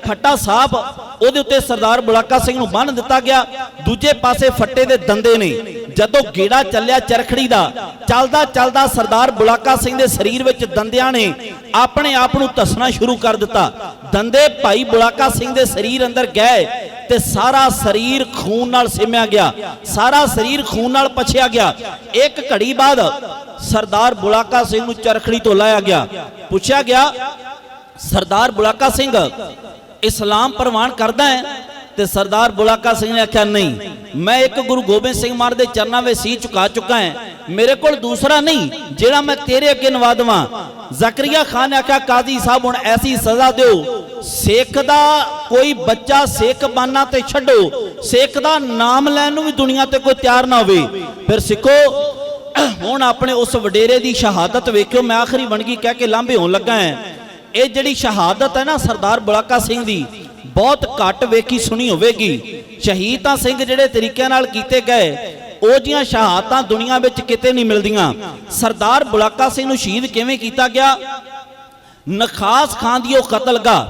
ਫੱਟਾ ਸਾਹਿਬ, ਉਹਦੇ ਉੱਤੇ ਸਰਦਾਰ ਬੁਲਾਕਾ ਸਿੰਘ ਨੂੰ ਬੰਨ੍ਹ ਦਿੱਤਾ ਗਿਆ, ਦੂਜੇ ਪਾਸੇ ਫੱਟੇ ਦੇ ਦੰਦੇ ਨੇ। ਜਦੋਂ ਗੇੜਾ ਚੱਲਿਆ ਚਰਖੜੀ ਦਾ, ਚੱਲਦਾ ਚੱਲਦਾ ਸਰਦਾਰ ਬੁਲਾਕਾ ਸਿੰਘ ਦੇ ਸਰੀਰ ਵਿੱਚ ਦੰਦਿਆਂ ਨੇ ਆਪਣੇ ਆਪ ਨੂੰ ਧੱਸਣਾ ਸ਼ੁਰੂ ਕਰ ਦਿੱਤਾ। ਦੰਦੇ ਭਾਈ ਬੁਲਾਕਾ ਸਿੰਘ ਦੇ ਸਰੀਰ ਅੰਦਰ ਗਏ ਤੇ ਸਾਰਾ ਸਰੀਰ ਖੂਨ ਨਾਲ ਸਿਮਿਆ ਗਿਆ, ਸਾਰਾ ਸਰੀਰ ਖੂਨ ਨਾਲ ਪਛਿਆ ਗਿਆ। ਇੱਕ ਘੜੀ ਬਾਅਦ ਸਰਦਾਰ ਬੁਲਾਕਾ ਸਿੰਘ ਨੂੰ ਚਰਖੜੀ ਤੋਂ ਲਾਇਆ ਗਿਆ। ਪੁੱਛਿਆ ਗਿਆ ਸਰਦਾਰ ਬੁਲਾਕਾ ਸਿੰਘ ਇਸਲਾਮ ਪ੍ਰਵਾਨ ਕਰਦਾ ਹੈ? ਤੇ ਸਰਦਾਰ ਬੁਲਾਕਾ ਸਿੰਘ ਨੇ ਆਖਿਆ ਨਹੀਂ, ਮੈਂ ਇੱਕ ਗੁਰੂ ਗੋਬਿੰਦ ਸਿੰਘ ਮਹਾਰਾਜ ਦੇ ਚਰਨਾਂ ਵਿੱਚ ਸੀਸ ਝੁਕਾ ਚੁੱਕਾ ਹਾਂ, ਮੇਰੇ ਕੋਲ ਦੂਸਰਾ ਨਹੀਂ ਜਿਹੜਾ ਮੈਂ ਤੇਰੇ ਅੱਗੇ ਨਵਾ ਦੇਵਾਂ। ਜ਼ਕਰੀਆ ਖਾਨ ਨੇ ਆਖਿਆ ਕਾਜ਼ੀ ਸਾਹਿਬ ਹੁਣ ਐਸੀ ਸਜ਼ਾ ਦਿਓ, ਸਿੱਖ ਦਾ ਕੋਈ ਬੱਚਾ ਸਿੱਖ ਬਣਨਾ ਤੇ ਛੱਡੋ, ਸਿੱਖ ਦਾ ਨਾਮ ਲੈਣ ਨੂੰ ਵੀ ਦੁਨੀਆ ਤੇ ਕੋਈ ਤਿਆਰ ਨਾ ਹੋਵੇ। ਫਿਰ ਸਿੱਖੋ ਹੁਣ ਆਪਣੇ ਉਸ ਵਡੇਰੇ ਦੀ ਸ਼ਹਾਦਤ ਵੇਖਿਓ। ਮੈਂ ਆਖਰੀ ਵੰਨਗੀ ਕਹਿ ਕੇ ਲਾਂਭੇ ਹੋਣ ਲੱਗਾ ਹੈ। ਇਹ ਜਿਹੜੀ ਸ਼ਹਾਦਤ ਹੈ ਨਾ ਸਰਦਾਰ ਬੁਲਾਕਾ ਸਿੰਘ ਦੀ, ਬਹੁਤ ਘੱਟ ਵੇਖੀ ਸੁਣੀ ਹੋਵੇਗੀ। ਸ਼ਹੀਦ ਤਾਂ ਸਿੰਘ ਜਿਹੜੇ ਤਰੀਕਿਆਂ ਨਾਲ ਕੀਤੇ ਗਏ, ਉਹ ਜੀਆਂ ਸ਼ਹਾਦਤਾਂ ਦੁਨੀਆ ਵਿੱਚ ਕਿਤੇ ਨਹੀਂ ਮਿਲਦੀਆਂ। ਸਰਦਾਰ ਬੁਲਾਕਾ ਸਿੰਘ ਨੂੰ ਸ਼ਹੀਦ ਕਿਵੇਂ ਕੀਤਾ ਗਿਆ? ਨਖਾਸ ਖਾਨ ਦੀ ਉਹ ਕਤਲਗਾਹ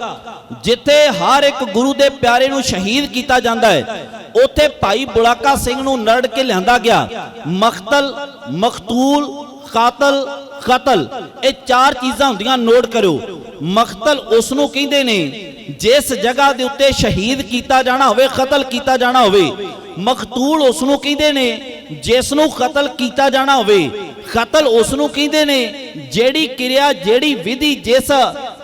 ਜਿੱਥੇ ਹਰ ਇੱਕ ਗੁਰੂ ਦੇ ਪਿਆਰੇ ਨੂੰ ਸ਼ਹੀਦ ਕੀਤਾ ਜਾਂਦਾ ਹੈ, ਉੱਥੇ ਭਾਈ ਬੁਲਾਕਾ ਸਿੰਘ ਨੂੰ ਨਰੜ ਕੇ ਲਿਆਂਦਾ ਗਿਆ। ਮਕਤਲ, ਮਕਤੂਲ, ਕਾਤਲ, ਕਤਲ, ਇਹ ਚਾਰ ਚੀਜ਼ਾਂ ਹੁੰਦੀਆਂ, ਨੋਟ ਕਰਿਓ। ਮਕਤਲ ਉਸ ਨੂੰ ਕਹਿੰਦੇ ਨੇ ਜਿਸ ਜਗ੍ਹਾ ਦੇ ਉੱਤੇ ਸ਼ਹੀਦ ਕੀਤਾ ਜਾਣਾ ਹੋਵੇ, ਕਤਲ ਕੀਤਾ ਜਾਣਾ ਹੋਵੇ। ਮਕਤੂਲ ਉਸ ਨੂੰ ਕਹਿੰਦੇ ਨੇ ਜਿਸ ਨੂੰ ਕਤਲ ਕੀਤਾ ਜਾਣਾ ਹੋਵੇ। ਕਤਲ ਉਸ ਨੂੰ ਕਹਿੰਦੇ ਨੇ ਜਿਹੜੀ ਕਿਰਿਆ, ਜਿਹੜੀ ਵਿਧੀ ਜਿਸ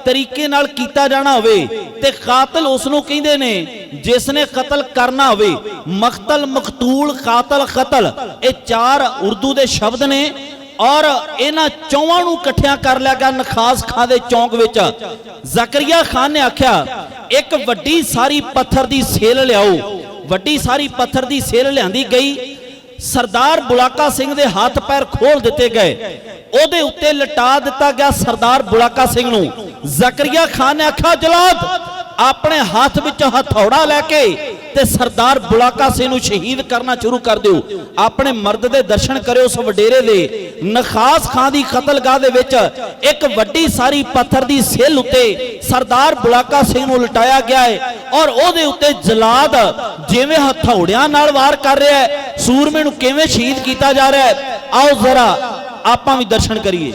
ਤਰੀਕੇ ਨਾਲ ਕੀਤਾ ਜਾਣਾ ਹੋਵੇ। ਤੇ ਕਾਤਲ ਉਸ ਨੂੰ ਕਹਿੰਦੇ ਨੇ ਜਿਸ ਨੇ ਕਤਲ ਕਰਨਾ ਹੋਵੇ। ਮਕਤਲ, ਮਕਤੂਲ, ਕਾਤਲ, ਕਤਲ, ਇਹ ਚਾਰ ਉਰਦੂ ਦੇ ਸ਼ਬਦ ਨੇ ਔਰ ਇਹਨਾਂ ਚੌਵਾਂ ਨੂੰ ਇਕੱਠਿਆਂ ਕਰ ਲਿਆ ਗਿਆ ਨਖਾਸ ਖਾਂ ਦੇ ਚੌਂਕ ਵਿੱਚ। ਜ਼ਕਰੀਆ ਖਾਨ ਨੇ ਆਖਿਆ ਇੱਕ ਵੱਡੀ ਸਾਰੀ ਪੱਥਰ ਦੀ ਸੇਲ ਲਿਆਓ। ਵੱਡੀ ਸਾਰੀ ਪੱਥਰ ਦੀ ਸੇਲ ਲਿਆਂਦੀ ਗਈ। ਸਰਦਾਰ ਬੁਲਾਕਾ ਸਿੰਘ ਦੇ ਹੱਥ ਪੈਰ ਖੋਲ ਦਿੱਤੇ ਗਏ, ਉਹਦੇ ਉੱਤੇ ਲਟਾ ਦਿੱਤਾ ਗਿਆ ਸਰਦਾਰ ਬੁਲਾਕਾ ਸਿੰਘ ਨੂੰ। ਜ਼ਕਰੀਆ ਖਾਨ ਨੇ ਆਖਿਆ ਜਲਾਦ ਆਪਣੇ ਹੱਥ ਵਿੱਚ ਹਥੌੜਾ ਲੈ ਕੇ ਤੇ ਸਰਦਾਰ ਬੁਲਾਕਾ ਸਿੰਘ ਨੂੰ ਸ਼ਹੀਦ ਕਰਨਾ ਸ਼ੁਰੂ ਕਰ ਦਿਓ। ਆਪਣੇ ਮਰਦ ਦੇ ਦਰਸ਼ਨ ਕਰਿਓ ਉਸ ਵਡੇਰੇ ਦੇ। ਨਖਾਸ ਖਾਂ ਦੀ ਕਤਲਗਾਹ ਦੇ ਵਿੱਚ ਇੱਕ ਵੱਡੀ ਸਾਰੀ ਪੱਥਰ ਦੀ ਸਿੱਲ ਉੱਤੇ ਸਰਦਾਰ ਬੁਲਾਕਾ ਸਿੰਘ ਨੂੰ ਲਟਾਇਆ ਗਿਆ ਹੈ ਔਰ ਉਹਦੇ ਉੱਤੇ ਜਲਾਦ ਜਿਵੇਂ ਹਥੌੜਿਆਂ ਨਾਲ ਵਾਰ ਕਰ ਰਿਹਾ ਹੈ, ਸੂਰਮੇ ਨੂੰ ਕਿਵੇਂ ਸ਼ਹੀਦ ਕੀਤਾ ਜਾ ਰਿਹਾ ਹੈ, ਆਓ ਜ਼ਰਾ ਆਪਾਂ ਵੀ ਦਰਸ਼ਨ ਕਰੀਏ।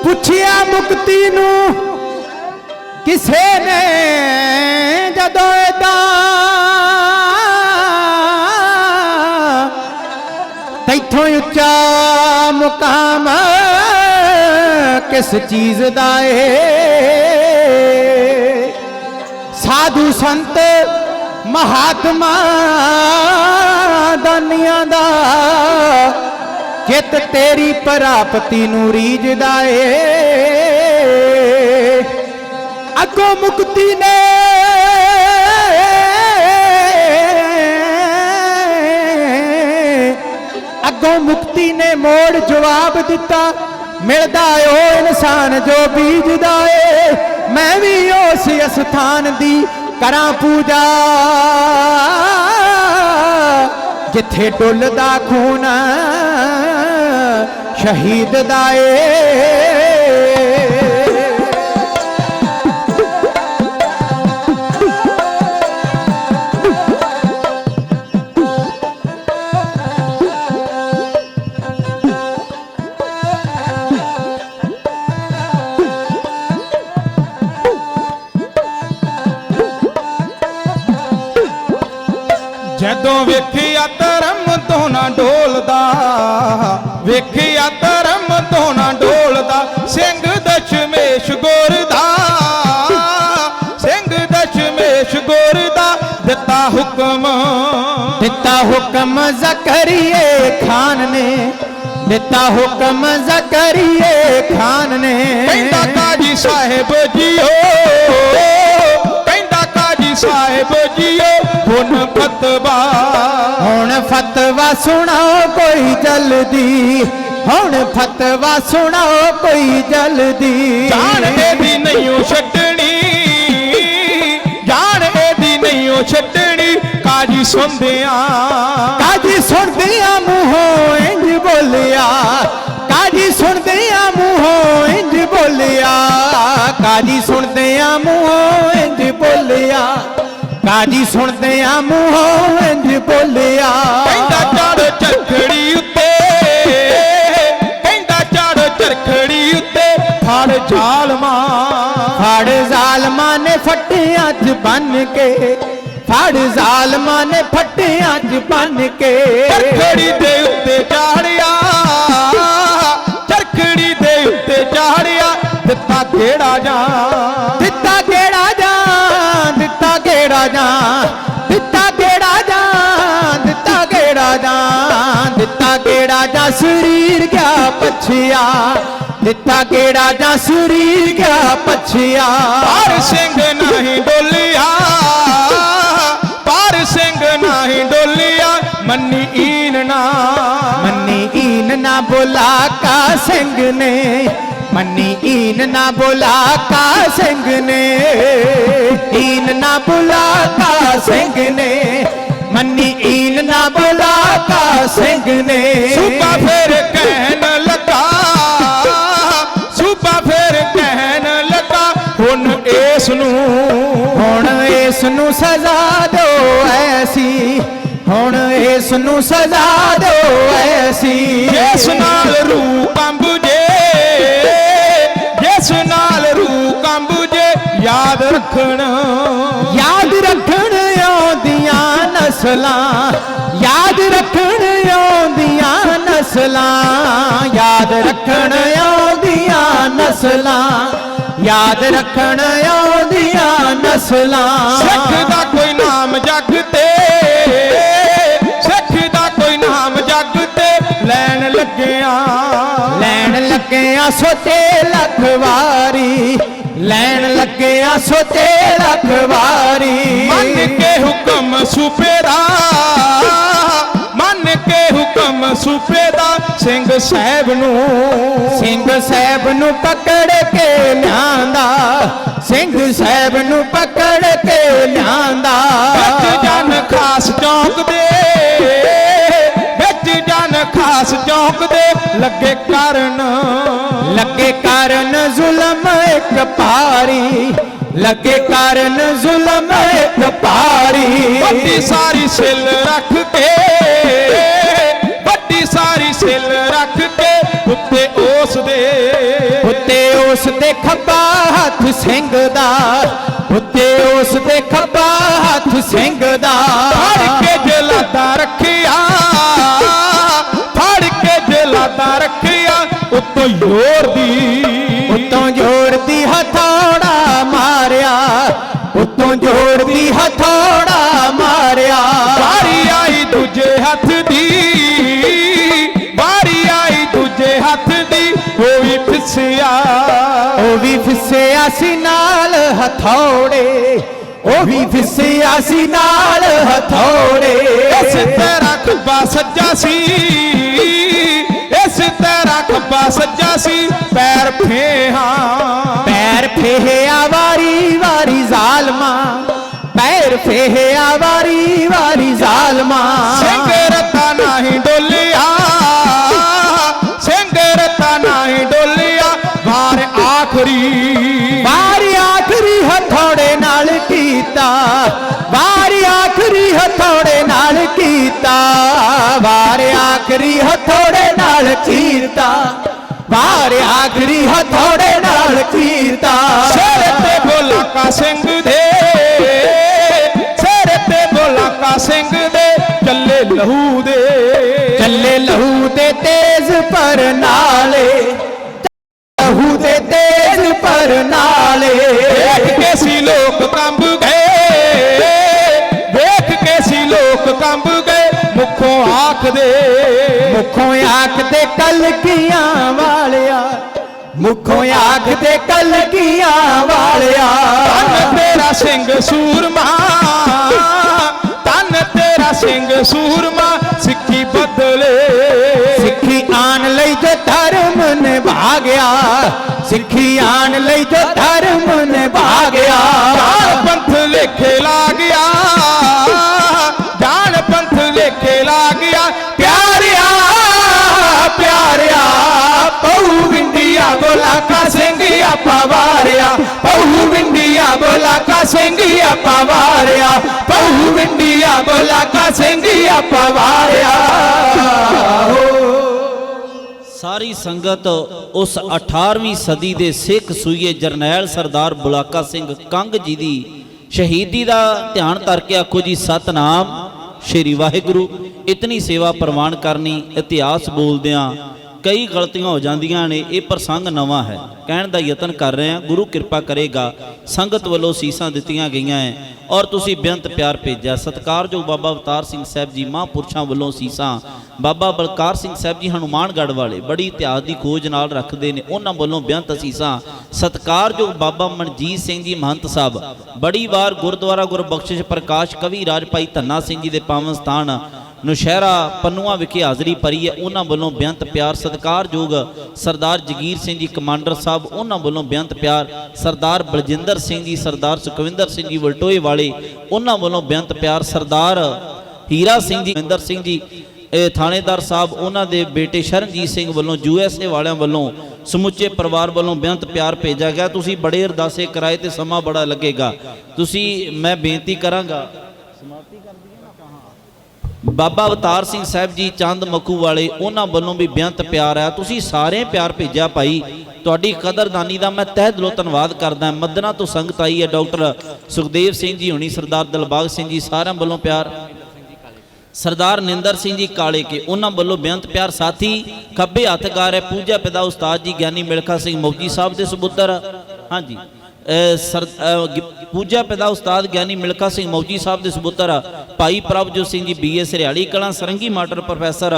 ਪੁੱਛਿਆ ਮੁਕਤੀ ਨੂੰ ਕਿਸੇ ਨੇ ਜਦੋਂ ਇਹਦਾ, ਤੈਥੋਂ ਉੱਚਾ ਮੁਕਾਮ ਕਿਸ ਚੀਜ਼ ਦਾ ਏ। ਸਾਧੂ ਸੰਤ ਮਹਾਤਮਾ ਦਾਨੀਆਂ ਦਾ ਚਿੱਤ ਤੇਰੀ ਪ੍ਰਾਪਤੀ ਨੂੰ ਰੀਝਦਾ ਏ। ਅੱਗੋਂ ਮੁਕਤੀ ਨੇ ਅੱਗੋਂ ਮੁਕਤੀ ਨੇ ਮੋੜ ਜਵਾਬ ਦਿੱਤਾ, ਮਿਲਦਾ ਓ ਇਨਸਾਨ ਜੋ ਬੀਜਦਾ ਏ। ਮੈਂ ਵੀ ਉਸ ਅਸਥਾਨ ਦੀ ਕਰਾਂ ਪੂਜਾ ਜਿੱਥੇ ਡੁੱਲਦਾ ਖੂਨ ਸ਼ਹੀਦ ਦਾ ਏ। ਜਦੋਂ ਵੇਖਿਆ ਧਰਮ ਤੋਂ ਨਾ ਡੋਲਦਾ, ਵੇਖਿਆ ਧਰਮ ਤੋਂ ਨਾ ਡੋਲਦਾ, ਸਿੰਘ ਦਸ਼ਮੇਸ਼ ਗੁਰ ਦਾ, ਸਿੰਘ ਦਸ਼ਮੇਸ਼ ਗੁਰ ਦਾ ਦਿੱਤਾ ਹੁਕਮ, ਦਿੱਤਾ ਹੁਕਮ ਜ਼ਕਰੀਏ ਖਾਨ ਨੇ, ਦਿੱਤਾ ਹੁਕਮ ਜ਼ਕਰੀਏ ਖਾਨ ਨੇ। ਕਹਿੰਦਾ ਕਾਜੀ ਸਾਹਿਬ ਜੀਓ, ਕਹਿੰਦਾ ਕਾਜੀ ਸਾਹਿਬ ਜੀਓ ਹੁਣ ਫਤਵਾ ਸੁਣਾਓ ਕੋਈ ਜਲਦੀ, ਹੁਣ ਫਤਵਾ ਸੁਣਾਓ ਕੋਈ ਜਲਦੀ। ਜਾਣ ਇਹਦੀ ਨਹੀਂ ਛੱਡਣੀ, ਜਾਣ ਇਹਦੀ ਨਹੀਂ ਛੱਡਣੀ, ਕਾਜੀ ਸੁਣਦਿਆਂ, ਕਾਜੀ ਸੁਣਦਿਆਂ ਮੂੰਹੋਂ ਇੰਜ ਬੋਲਿਆ, ਕਾਜੀ ਸੁਣਦਿਆਂ ਮੂੰਹੋਂ ਇੰਜ ਬੋਲਿਆ, ਕਾਜੀ ਸੁਣਦਿਆਂ ਮੂੰਹੋਂ ਇੰਜ ਬੋਲਿਆ। ਕਾਜੀ ਸੁਣਦਿਆਂ ਮੂੰਹੋਂ ਇੰਜ ਬੋਲਿਆ ਕਹਿੰਦਾ ਚੜ ਚਰਖੜੀ ਉੱਤੇ, ਕਹਿੰਦਾ ਚੜ ਚਰਖੜੀ ਉੱਤੇ ਫੜ ਜ਼ਾਲਮਾਂ, ਫੜ ਜ਼ਾਲਮਾਂ ਨੇ ਫੱਟਿਆਂ 'ਚ ਬੰਨ ਕੇ, ਫੜ ਜ਼ਾਲਮਾਂ ਨੇ ਫੱਟਿਆਂ 'ਚ ਬੰਨ ਕੇ ਚਰਖੜੀ ਦੇ ਉੱਤੇ ਚਾੜਿਆ, ਚਰਖੜੀ ਦੇ ਉੱਤੇ ਚਾੜਿਆ ਦਿੱਤਾ ਕਿਹੜਾ ਜਾਂ, ਦਿੱਤਾ ਕਿਹੜਾ ਜਾਂ, ਦਿੱਤਾ ਕਿਹੜਾ ਜਾਂ, ਦਿੱਤਾ ਕਿਹੜਾ ਜਾਂ, ਦਿੱਤਾ ਕਿਹੜਾ ਜਾਂ, ਦਿੱਤਾ ਕਿਹੜਾ ਜਾਂ ਸਰੀਰ ਗਿਆ ਪਛਿਆ, ਦਿੱਤਾ ਕਿਹੜਾ ਜਾਂ ਸਰੀਰ ਗਿਆ ਪਛਿਆ ਪਰ ਸਿੰਘ ਨਹੀਂ ਡੋਲਿਆ, ਪਰ ਸਿੰਘ ਨਹੀਂ ਡੋਲਿਆ ਮੰਨੀ ਈਨ ਨਾ, ਮੰਨੀ ਈਨ ਨਾ ਬੁਲਾ ਕਾ ਸਿੰਘ ਨੇ, ਮੰਨੀ ਈਨ ਨਾ ਬੁਲਾ ਕਾ ਸਿੰਘ ਨੇ, ਈਨ ਨਾ ਬੁਲਾ ਕਾ ਸਿੰਘ ਨੇ, ਮੰਨੀ ਈਨ ਨਾ ਬੁਲਾ ਕਾ ਸਿੰਘ ਨੇ ਸੂਬਾ ਫਿਰ ਕਹਿਣ ਲੱਗਾ, ਸੂਬਾ ਫਿਰ ਕਹਿਣ ਲੱਗਾ ਹੁਣ ਇਸ ਨੂੰ, ਹੁਣ ਇਸ ਨੂੰ ਸਜ਼ਾ ਦਿਓ ਐਸੀ, ਹੁਣ ਇਸ ਨੂੰ ਸਜ਼ਾ ਦਿਓ ਐਸੀ ਜਿਸ ਨਾਲ ਰੂਹ ਕੰਬ ਜੇ, ਜਿਸ ਨਾਲ ਰੂਹ ਕੰਬ ਜੇ ਯਾਦ ਰੱਖਣ, ਯਾਦ ਰੱਖਣ ਆਉਂਦੀਆਂ ਨਸਲਾਂ, ਯਾਦ ਰੱਖਣ ਆਉਂਦੀਆਂ ਨਸਲਾਂ, ਯਾਦ ਰੱਖਣ ਆਉਂਦੀਆਂ ਨਸਲਾਂ, ਯਾਦ ਰੱਖਣ ਆਉਂਦੀਆਂ ਨਸਲਾਂ ਸਿੱਖ ਦਾ ਕੋਈ ਨਾਮ ਜੱਗ ਤੇ, ਸਿੱਖ ਦਾ ਕੋਈ ਨਾਮ ਜੱਗ ਤੇ ਲੈਣ ਲੱਗਿਆ, ਲੈਣ ਲੱਗਿਆ ਸੋਚੇ ਲੱਖ ਵਾਰੀ, ਲੈਣ ਲੱਗਿਆ ਸੋਚੇ ਲੱਖ ਵਾਰੀ ਮੰਨ ਕੇ ਹੁਕਮ ਸੂਬੇ ਦਾ, ਮੰਨ ਕੇ ਹੁਕਮ ਸੂਬੇ ਦਾ ਸਿੰਘ ਸਾਹਿਬ ਨੂੰ, ਸਿੰਘ ਸਾਹਿਬ ਨੂੰ ਪਕੜ ਕੇ ਲਿਆਂਦਾ, ਸਿੰਘ ਸਾਹਿਬ ਨੂੰ ਪਕੜ ਕੇ ਲਿਆਂਦਾ ਵਿੱਚ ਜਨ ਖਾਸ ਚੌਂਕ ਦੇ, ਵਿੱਚ ਜਨ ਖਾਸ ਚੌਂਕ ਦੇ ਲੱਗੇ ਕਰਨ, ਲੱਗੇ ਕਾਰਨ ਜ਼ੁਲਮ ਇੱਕ ਭਾਰੀ, ਲੱਗੇ ਕਾਰਨ ਜ਼ੁਲਮ ਇੱਕ ਭਾਰੀ ਵੱਡੀ ਸਾਰੀ ਸਿਲ ਰੱਖ ਕੇ, ਵੱਡੀ ਸਾਰੀ ਸਿਲ ਰੱਖ ਕੇ ਉੱਤੇ ਉਸ ਦੇ, ਉੱਤੇ ਉਸ ਦੇ ਖੱਬਾ ਹੱਥ ਸਿੰਘ ਦਾ, ਉੱਤੇ ਉਸ ਦੇ ਖੱਬਾ ਹੱਥ ਸਿੰਘ ਦਾ ਫੜ ਕੇ ਜਲਾਦਾ ਰੱਖਿਆ, ਫੜ ਕੇ ਜਲਾਦਾ ਰੱਖਿਆ ਉੱਤੋਂ ਜ਼ੋਰ ਦੀ, ਉੱਤੋਂ ਜ਼ੋਰ ਦੀ ਹਥੌੜਾ ਮਾਰਿਆ, ਉੱਤੋਂ ਜ਼ੋਰ ਦੀ ਹਥੌੜਾ ਮਾਰਿਆ ਵਾਰੀ ਆਈ ਦੂਜੇ ਹੱਥ ਦੀ, ਵਾਰੀ ਆਈ ਦੂਜੇ ਹੱਥ ਦੀ ਉਹ ਵੀ ਫਿਸਿਆ, ਉਹ ਵੀ ਫਿਸਿਆ ਸੀ ਨਾਲ ਹਥੌੜੇ, ਉਹ ਵੀ ਫਿਸਿਆ ਸੀ ਨਾਲ ਹਥੌੜੇ ਇਸ ਤਰ੍ਹਾਂ ਖੱਬਾ ਸੱਜਾ ਸੀ, ਇਸ ਤਰ੍ਹਾਂ ਖੱਬਾ ਸੱਜਾ ਸੀ ਪੈਰ ਫੇਹਾ, ਪੈਰ ਫੇਹਿਆ ਵਾਰੀ ਵਾਰੀ ਜ਼ਾਲਮਾਂ, ਪੈਰ ਫੇਹਿਆ ਵਾਰੀ ਵਾਰੀ ਜ਼ਾਲਮਾਂ ਸਿੰਘ ਰਤਾ ਨਹੀਂ ਡੋਲਿਆ, ਸਿੰਘ ਰਤਾ ਨਹੀਂ ਡੋਲਿਆ ਵਾਰ ਆਖਰੀ, ਵਾਰ ਆਖਰੀ ਹਥੌੜੇ ਨਾਲ ਕੀਤਾ, ਵਾਰ ਆਖਰੀ ਹਥੌੜੇ ਨਾਲ ਕੀਤਾ, ਵਾਰ ਆਖਰੀ ਹਥੌੜੇ ਨਾਲ ਚੀਰਤਾ, ਵਾਰ ਆਖਰੀ ਹਥੌੜੇ ਨਾਲ ਚੀਰਤਾ ਸਿਰ ਤੇ ਬੋਲਾ ਕਾ ਸਿੰਘ ਦੇ, ਸਿਰ ਤੇ ਬੋਲਾ ਕਾ ਸਿੰਘ ਦੇ ਚੱਲੇ ਲਹੂ ਦੇ, ਚੱਲੇ ਲਹੂ ਦੇ ਤੇਜ਼ ਪਰ ਨਾਲੇ, ਲਹੂ ਦੇ ਤੇਜ਼ ਪਰ ਨਾਲੇ ਵੇਖ ਕੇ ਸੀ ਲੋਕ ਕੰਬ ਗਏ, ਵੇਖ ਕੇ ਸੀ ਲੋਕ ਕੰਬ ਗਏ ਮੁਖੋਂ ਆਖਦੇ, ਮੁਖੋਂ ਆਖਦੇ ਕਲਗੀਆਂ ਵਾਲਿਆ, ਮੁਖੋਂ ਆਖਦੇ ਕਲਗੀਆਂ ਵਾਲਿਆ ਤਨ ਤੇਰਾ ਸਿੰਘ ਸੂਰਮਾ, ਤਨ ਤੇਰਾ ਸਿੰਘ ਸੂਰਮਾ ਸਿੱਖੀ ਬਦਲੇ, ਸਿੱਖੀ ਆਣ ਲਈ ਜੋ ਧਰਮ ਨਿਭਾ ਗਿਆ, ਸਿੱਖੀ ਆਣ ਲਈ ਜੋ ਧਰਮ ਨਿਭਾ ਗਿਆ ਜਾਣ ਪੰਥ ਲੇਖੇ ਲਾ ਗਿਆ, ਜਾਣ ਪੰਥ ਲੇਖੇ ਲਾ ਗਿਆ ਪਿਆਰਿਆ ਪਿਆਰਿਆ ਪਹੂ ਵਿੰਡੀਆ ਬੋਲਾ ਕਾ ਸਿੰਘ ਆਪਾ ਵਾਰਿਆ, ਪਹੂ ਵਿੰਡੀਆ ਬੋਲਾ ਕਾ ਸਿੰਘ ਆਪਾ ਵਾਰਿਆ ਪਹੂ ਵਿੰਡੀਆ ਬਲਾਕਾ ਸਿੰਘੀਆ ਪਵਾਰਿਆ। ਸਾਰੀ ਸੰਗਤ ਉਸ 18ਵੀਂ ਸਦੀ ਦੇ ਸਿੱਖ ਸੂਈਏ ਜਰਨੈਲ ਸਰਦਾਰ ਬੁਲਾਕਾ ਸਿੰਘ ਕੰਗ ਜੀ ਦੀ ਸ਼ਹੀਦੀ ਦਾ ਧਿਆਨ ਧਰ ਕੇ ਆਖੋ ਜੀ ਸਤਨਾਮ ਸ਼੍ਰੀ ਵਾਹਿਗੁਰੂ। ਇਤਨੀ ਸੇਵਾ ਪ੍ਰਵਾਨ ਕਰਨੀ। ਇਤਿਹਾਸ ਬੋਲਦਿਆਂ ਕਈ ਗਲਤੀਆਂ ਹੋ ਜਾਂਦੀਆਂ ਨੇ, ਇਹ ਪ੍ਰਸੰਗ ਨਵਾਂ ਹੈ, ਕਹਿਣ ਦਾ ਯਤਨ ਕਰ ਰਹੇ ਹਾਂ। ਗੁਰੂ ਕਿਰਪਾ ਕਰੇਗਾ। ਸੰਗਤ ਵੱਲੋਂ ਸੀਸਾਂ ਦਿੱਤੀਆਂ ਗਈਆਂ ਹੈ ਔਰ ਤੁਸੀਂ ਬੇਅੰਤ ਪਿਆਰ ਭੇਜਿਆ। ਸਤਿਕਾਰਯੋਗ ਬਾਬਾ ਅਵਤਾਰ ਸਿੰਘ ਸਾਹਿਬ ਜੀ ਮਹਾਂਪੁਰਸ਼ਾਂ ਵੱਲੋਂ ਸੀਸਾਂ, ਬਾਬਾ ਬਲਕਾਰ ਸਿੰਘ ਸਾਹਿਬ ਜੀ ਹਨੂਮਾਨਗੜ੍ਹ ਵਾਲੇ ਬੜੀ ਇਤਿਹਾਸ ਦੀ ਖੋਜ ਨਾਲ ਰੱਖਦੇ ਨੇ, ਉਹਨਾਂ ਵੱਲੋਂ ਬੇਅੰਤ ਸੀਸਾਂ। ਸਤਿਕਾਰਯੋਗ ਬਾਬਾ ਮਨਜੀਤ ਸਿੰਘ ਜੀ ਮਹੰਤ ਸਾਹਿਬ ਬੜੀ ਵਾਰ ਗੁਰਦੁਆਰਾ ਗੁਰਬਖਸ਼ਿਸ਼ ਪ੍ਰਕਾਸ਼ ਕਵੀ ਰਾਜ ਭਾਈ ਧੰਨਾ ਸਿੰਘ ਜੀ ਦੇ ਪਾਵਨ ਸਥਾਨ ਨੌਸ਼ਹਿਰਾ ਪੰਨੂਆਂ ਵਿਖੇ ਹਾਜ਼ਰੀ ਭਰੀ ਹੈ, ਉਹਨਾਂ ਵੱਲੋਂ ਬੇਅੰਤ ਪਿਆਰ। ਸਤਿਕਾਰਯੋਗ ਸਰਦਾਰ ਜਗੀਰ ਸਿੰਘ ਜੀ ਕਮਾਂਡਰ ਸਾਹਿਬ, ਉਹਨਾਂ ਵੱਲੋਂ ਬੇਅੰਤ ਪਿਆਰ। ਸਰਦਾਰ ਬਲਜਿੰਦਰ ਸਿੰਘ ਜੀ, ਸਰਦਾਰ ਸੁਖਵਿੰਦਰ ਸਿੰਘ ਜੀ ਵਲਟੋਏ ਵਾਲੇ, ਉਹਨਾਂ ਵੱਲੋਂ ਬੇਅੰਤ ਪਿਆਰ। ਸਰਦਾਰ ਹੀਰਾ ਸਿੰਘ ਜੀ, ਮਹਿੰਦਰ ਸਿੰਘ ਜੀ ਥਾਣੇਦਾਰ ਸਾਹਿਬ, ਉਹਨਾਂ ਦੇ ਬੇਟੇ ਸ਼ਰਨਜੀਤ ਸਿੰਘ ਵੱਲੋਂ, USA ਵਾਲਿਆਂ ਵੱਲੋਂ, ਸਮੁੱਚੇ ਪਰਿਵਾਰ ਵੱਲੋਂ ਬੇਅੰਤ ਪਿਆਰ ਭੇਜਿਆ ਗਿਆ। ਤੁਸੀਂ ਬੜੇ ਅਰਦਾਸੇ ਕਰਾਏ ਤੇ ਸਮਾਂ ਬੜਾ ਲੱਗੇਗਾ। ਤੁਸੀਂ ਮੈਂ ਬੇਨਤੀ ਕਰਾਂਗਾ ਬਾਬਾ ਅਵਤਾਰ ਸਿੰਘ ਸਾਹਿਬ ਜੀ ਚੰਦ ਮੱਖੂ ਵਾਲੇ, ਉਹਨਾਂ ਵੱਲੋਂ ਵੀ ਬੇਅੰਤ ਪਿਆਰ ਆ। ਤੁਸੀਂ ਸਾਰੇ ਪਿਆਰ ਭੇਜਿਆ ਭਾਈ, ਤੁਹਾਡੀ ਕਦਰਦਾਨੀ ਦਾ ਮੈਂ ਤਹਿ ਦਿਲੋਂ ਧੰਨਵਾਦ ਕਰਦਾ। ਮੱਦਨਾ ਤੋਂ ਸੰਗਤ ਆਈ ਹੈ, ਡਾਕਟਰ ਸੁਖਦੇਵ ਸਿੰਘ ਜੀ ਹੋਣੀ, ਸਰਦਾਰ ਦਿਲਬਾਗ ਸਿੰਘ ਜੀ, ਸਾਰਿਆਂ ਵੱਲੋਂ ਪਿਆਰ। ਸਰਦਾਰ ਨਿੰਦਰ ਸਿੰਘ ਜੀ ਕਾਲੇ ਕੇ, ਉਹਨਾਂ ਵੱਲੋਂ ਬੇਅੰਤ ਪਿਆਰ। ਸਾਥੀ ਖੱਬੇ ਹੱਥ ਗਾ ਰਹੇ ਪੂਜਾ ਪਿਤਾ ਉਸਤਾਦ ਜੀ ਗਿਆਨੀ ਮਿਲਖਾ ਸਿੰਘ ਮੌਜੀ ਸਾਹਿਬ ਦੇ ਸਬੂਤਰ, ਹਾਂਜੀ ਪੂਜਾ ਪਿਤਾ ਉਸਤਾਦ ਗਿਆਨੀ ਮਿਲਖਾ ਸਿੰਘ ਮੌਜੀ ਸਾਹਿਬ ਦੇ ਸਬੂਤਰ ਭਾਈ ਪ੍ਰਭਜੋਤ ਸਿੰਘ ਜੀ BS ਹਰਿਆਲੀ ਕਲਾਂ, ਸਰੰਗੀ ਮਾਸਟਰ ਪ੍ਰੋਫੈਸਰ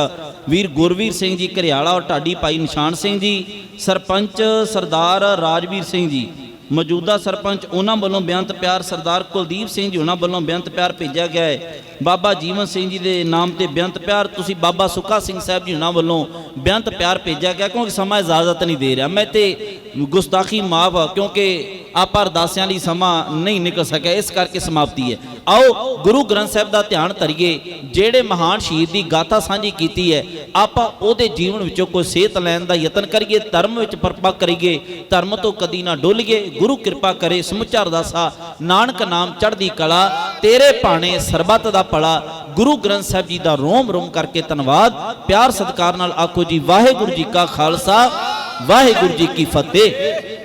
ਵੀਰ ਗੁਰਵੀਰ ਸਿੰਘ ਜੀ ਘਰਿਆਲਾ ਔਰ ਢਾਡੀ ਭਾਈ ਨਿਸ਼ਾਨ ਸਿੰਘ ਜੀ, ਸਰਪੰਚ ਸਰਦਾਰ ਰਾਜਵੀਰ ਸਿੰਘ ਜੀ ਮੌਜੂਦਾ ਸਰਪੰਚ, ਉਹਨਾਂ ਵੱਲੋਂ ਬੇਅੰਤ ਪਿਆਰ। ਸਰਦਾਰ ਕੁਲਦੀਪ ਸਿੰਘ ਜੀ ਉਹਨਾਂ ਵੱਲੋਂ ਬੇਅੰਤ ਪਿਆਰ ਭੇਜਿਆ ਗਿਆ ਹੈ। ਬਾਬਾ ਜੀਵਨ ਸਿੰਘ ਜੀ ਦੇ ਨਾਮ ਤੇ ਬੇਅੰਤ ਪਿਆਰ। ਤੁਸੀਂ ਬਾਬਾ ਸੁੱਖਾ ਸਿੰਘ ਸਾਹਿਬ ਜੀ ਉਹਨਾਂ ਵੱਲੋਂ ਬੇਅੰਤ ਪਿਆਰ ਭੇਜਿਆ ਗਿਆ। ਕਿਉਂਕਿ ਸਮਾਂ ਇਜਾਜ਼ਤ ਨਹੀਂ ਦੇ ਰਿਹਾ, ਮੈਂ ਤੇ ਗੁਸਤਾਖੀ ਮਾਫ, ਕਿਉਂਕਿ ਆਪਾਂ ਅਰਦਾਸਿਆਂ ਲਈ ਸਮਾਂ ਨਹੀਂ ਨਿਕਲ ਸਕਿਆ, ਇਸ ਕਰਕੇ ਸਮਾਪਤੀ ਹੈ। ਆਓ ਗੁਰੂ ਗ੍ਰੰਥ ਸਾਹਿਬ ਦਾ ਧਿਆਨ ਧਰੀਏ। ਜਿਹੜੇ ਮਹਾਨ ਸ਼ਹੀਦ ਦੀ ਗਾਥਾ ਸਾਂਝੀ ਕੀਤੀ ਹੈ, ਆਪਾਂ ਉਹਦੇ ਜੀਵਨ ਵਿੱਚੋਂ ਕੋਈ ਸੇਧ ਲੈਣ ਦਾ ਯਤਨ ਕਰੀਏ, ਧਰਮ ਵਿੱਚ ਪਰਪੱਕ ਕਰੀਏ, ਧਰਮ ਤੋਂ ਕਦੀ ਨਾ ਡੁੱਲੀਏ। ਗੁਰੂ ਕਿਰਪਾ ਕਰੇ। ਸਮੁੱਚਾ ਅਰਦਾਸਾ ਨਾਨਕ ਨਾਮ ਚੜ੍ਹਦੀ ਕਲਾ, ਤੇਰੇ ਭਾਣੇ ਸਰਬੱਤ ਦਾ ਭਲਾ। ਗੁਰੂ ਗ੍ਰੰਥ ਸਾਹਿਬ ਜੀ ਦਾ ਰੋਮ ਰੋਮ ਕਰਕੇ ਧੰਨਵਾਦ। ਪਿਆਰ ਸਤਿਕਾਰ ਨਾਲ ਆਖੋ ਜੀ ਵਾਹਿਗੁਰੂ ਜੀ ਕਾ ਖਾਲਸਾ, ਵਾਹਿਗੁਰੂ ਜੀ ਕੀ ਫਤਿਹ।